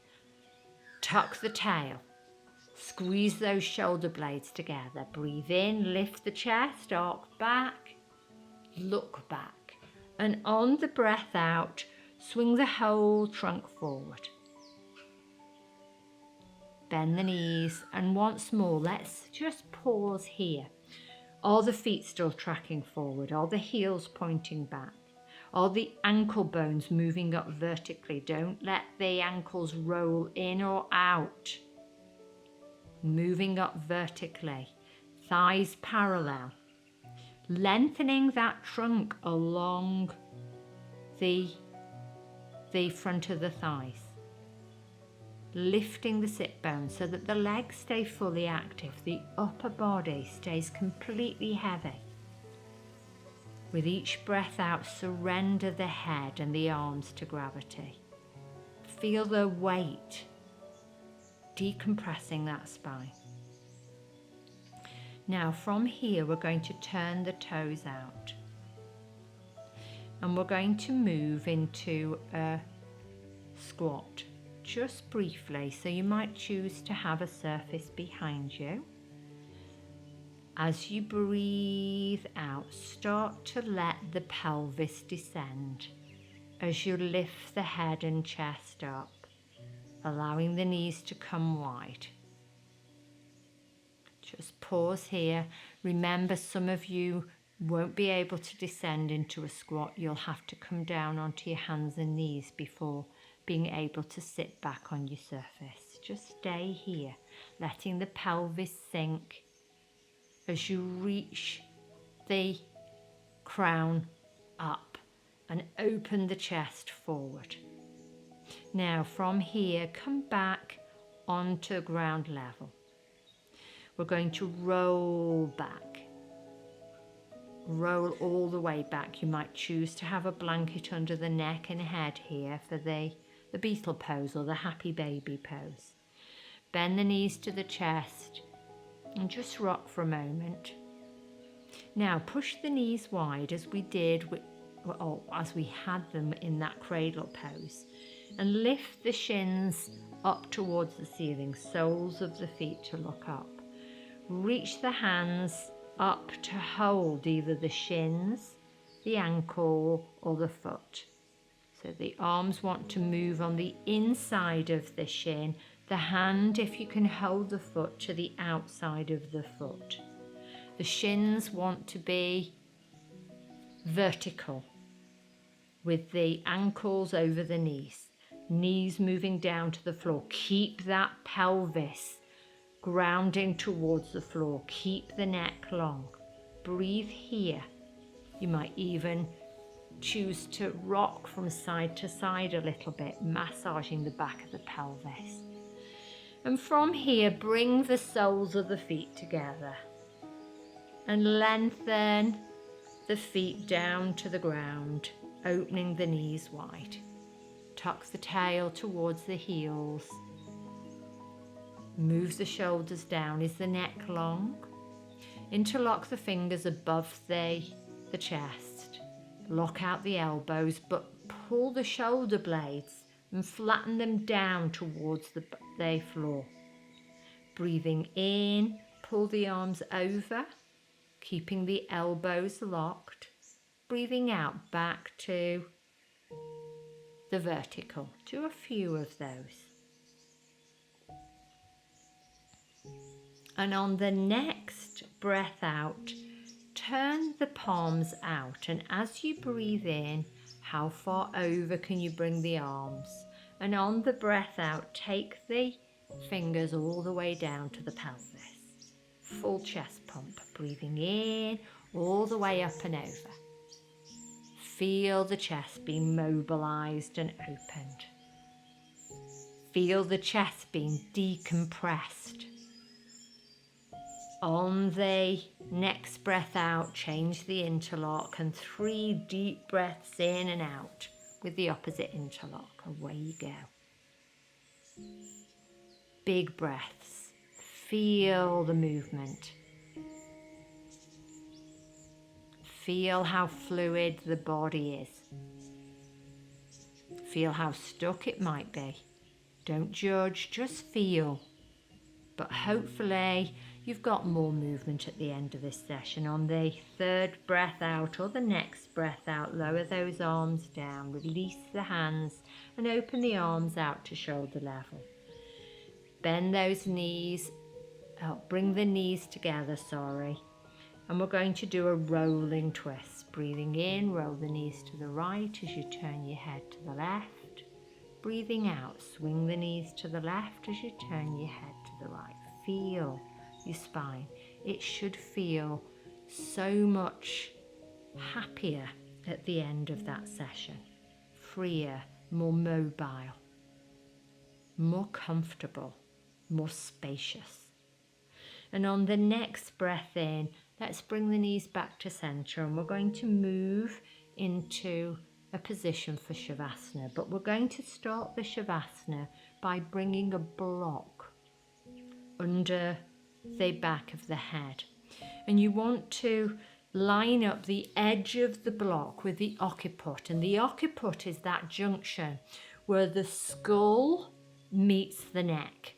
Tuck the tail, squeeze those shoulder blades together. Breathe in, lift the chest, arc back, look back. And on the breath out, swing the whole trunk forward. Bend the knees, and once more, let's just pause here. Are the feet still tracking forward? Are the heels pointing back? Are the ankle bones moving up vertically? Don't let the ankles roll in or out. Moving up vertically. Thighs parallel. Lengthening that trunk along the front of the thighs. Lifting the sit bones so that the legs stay fully active. The upper body stays completely heavy. With each breath out, surrender the head and the arms to gravity. Feel the weight decompressing that spine. Now from here, we're going to turn the toes out. And we're going to move into a squat, just briefly. So you might choose to have a surface behind you. As you breathe out, start to let the pelvis descend as you lift the head and chest up, allowing the knees to come wide. Just pause here. Remember, some of you won't be able to descend into a squat. You'll have to come down onto your hands and knees before being able to sit back on your surface. Just stay here, letting the pelvis sink as you reach the crown up and open the chest forward. Now from here, come back onto ground level. We're going to roll back. Roll all the way back. You might choose to have a blanket under the neck and head here for the the beetle pose or the happy baby pose. Bend the knees to the chest and just rock for a moment. Now push the knees wide as we did as we had them in that cradle pose, and lift the shins up towards the ceiling, soles of the feet to look up. Reach the hands up to hold either the shins, the ankle or the foot. So the arms want to move on the inside of the shin, the hand, if you can, hold the foot to the outside of the foot. The shins want to be vertical with the ankles over the knees, knees moving down to the floor. Keep that pelvis grounding towards the floor. Keep the neck long. Breathe here. You might even choose to rock from side to side a little bit, massaging the back of the pelvis. And from here, bring the soles of the feet together and lengthen the feet down to the ground, opening the knees wide. Tuck the tail towards the heels. Move the shoulders down. Is the neck long? Interlock the fingers above the chest. Lock out the elbows, but pull the shoulder blades and flatten them down towards the floor. Breathing in, pull the arms over, keeping the elbows locked. Breathing out, back to the vertical. Do a few of those. And on the next breath out, turn the palms out, and as you breathe in, how far over can you bring the arms? And on the breath out, take the fingers all the way down to the pelvis. Full chest pump, breathing in, all the way up and over. Feel the chest being mobilized and opened. Feel the chest being decompressed. On the next breath out, change the interlock, and 3 deep breaths in and out with the opposite interlock. Away you go. Big breaths. Feel the movement. Feel how fluid the body is. Feel how stuck it might be. Don't judge, just feel. But hopefully you've got more movement at the end of this session. On the 3rd breath out or the next breath out, lower those arms down, release the hands and open the arms out to shoulder level. Bend those knees, bring the knees together, and we're going to do a rolling twist. Breathing in, roll the knees to the right as you turn your head to the left. Breathing out, swing the knees to the left as you turn your head to the right. Feel your spine. It should feel so much happier at the end of that session. Freer, more mobile, more comfortable, more spacious. And on the next breath in, let's bring the knees back to center, and we're going to move into a position for Shavasana. But we're going to start the Shavasana by bringing a block under the back of the head. And you want to line up the edge of the block with the occiput. And the occiput is that junction where the skull meets the neck.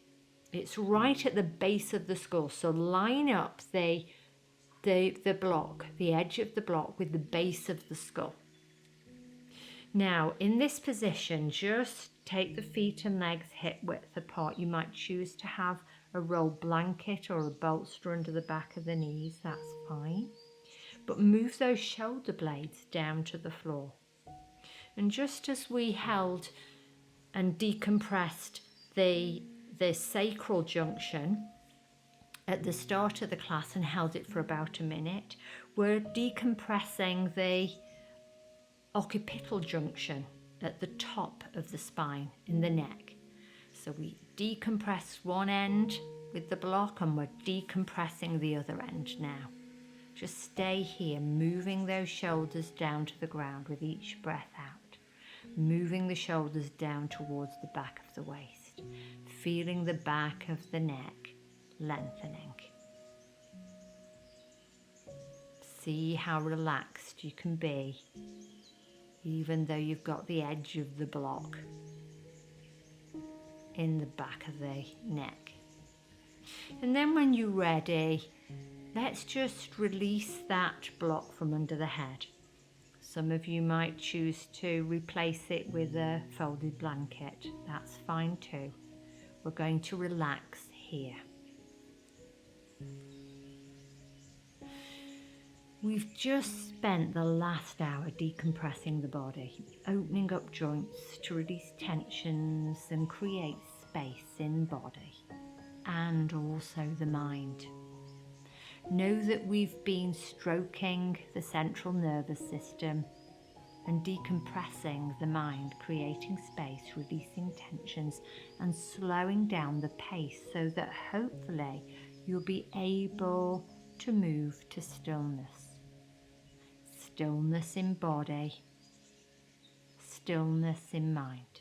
It's right at the base of the skull. So line up the block, the edge of the block with the base of the skull. Now, in this position, just take the feet and legs hip width apart. You might choose to have a roll blanket or a bolster under the back of the knees, that's fine. But move those shoulder blades down to the floor. And just as we held and decompressed the sacral junction at the start of the class and held it for about a minute, we're decompressing the occipital junction at the top of the spine in the neck. So we decompress one end with the block and we're decompressing the other end now. Just stay here, moving those shoulders down to the ground with each breath out. moving the shoulders down towards the back of the waist, feeling the back of the neck lengthening. See how relaxed you can be, even though you've got the edge of the block in the back of the neck. And then when you're ready, let's just release that block from under the head. Some of you might choose to replace it with a folded blanket. That's fine too. We're going to relax here. We've just spent the last hour decompressing the body, opening up joints to release tensions and create space in body and also the mind. Know that we've been stroking the central nervous system and decompressing the mind, creating space, releasing tensions and slowing down the pace so that hopefully you'll be able to move to stillness. Stillness in body, stillness in mind.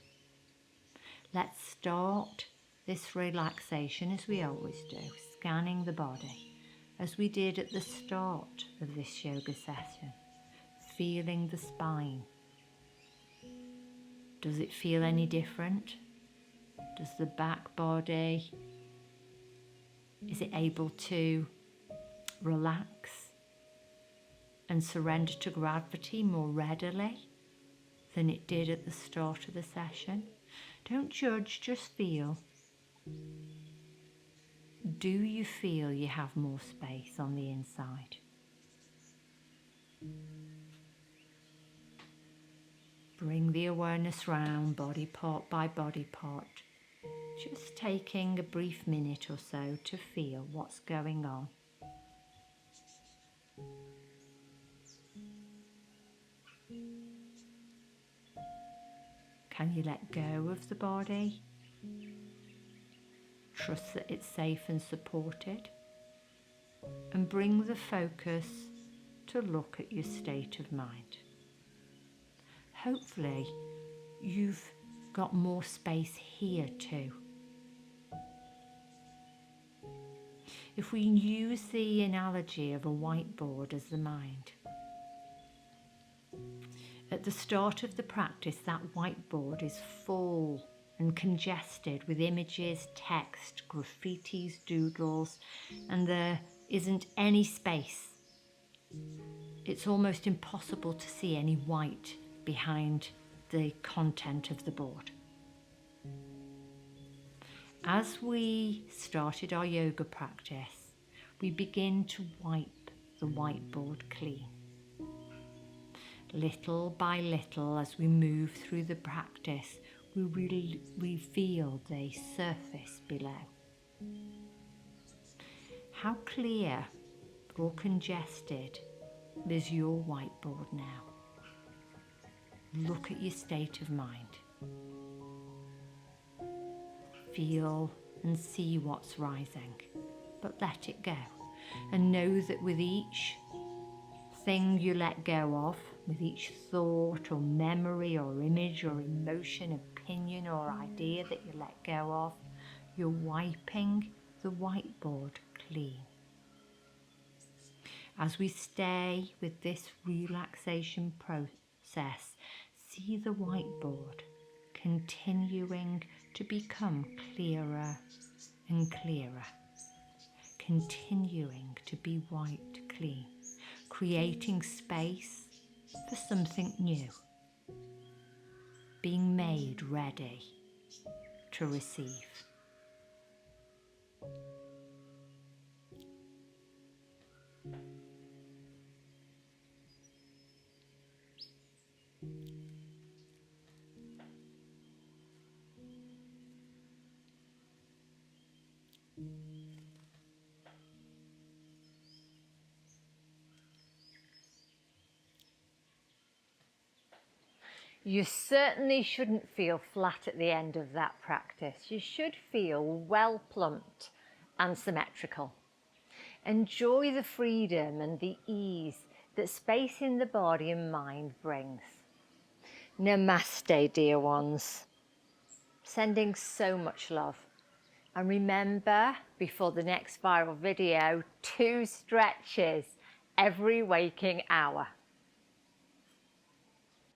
Let's start this relaxation as we always do, scanning the body as we did at the start of this yoga session, feeling the spine. Does it feel any different? Does the back body, is it able to relax and surrender to gravity more readily than it did at the start of the session? Don't judge, just feel. Do you feel you have more space on the inside? Bring the awareness round, body part by body part. Just taking a brief minute or so to feel what's going on. Can you let go of the body? Trust that it's safe and supported. And bring the focus to look at your state of mind. Hopefully, you've got more space here too. If we use the analogy of a whiteboard as the mind, at the start of the practice, that whiteboard is full and congested with images, text, graffitis, doodles, and there isn't any space. It's almost impossible to see any white behind the content of the board. As we started our yoga practice, we begin to wipe the whiteboard clean. Little by little, as we move through the practice, we reveal the surface below. How clear or congested is your whiteboard now? Look at your state of mind. Feel and see what's rising, but let it go. And know that with each thing you let go of, with each thought or memory or image or emotion, opinion or idea that you let go of, you're wiping the whiteboard clean. As we stay with this relaxation process, see the whiteboard continuing to become clearer and clearer, continuing to be wiped clean, creating space for something new, being made ready to receive. You certainly shouldn't feel flat at the end of that practice. You should feel well plumped and symmetrical. Enjoy the freedom and the ease that space in the body and mind brings. Namaste, dear ones. Sending so much love. And remember, before the next viral video, 2 stretches every waking hour.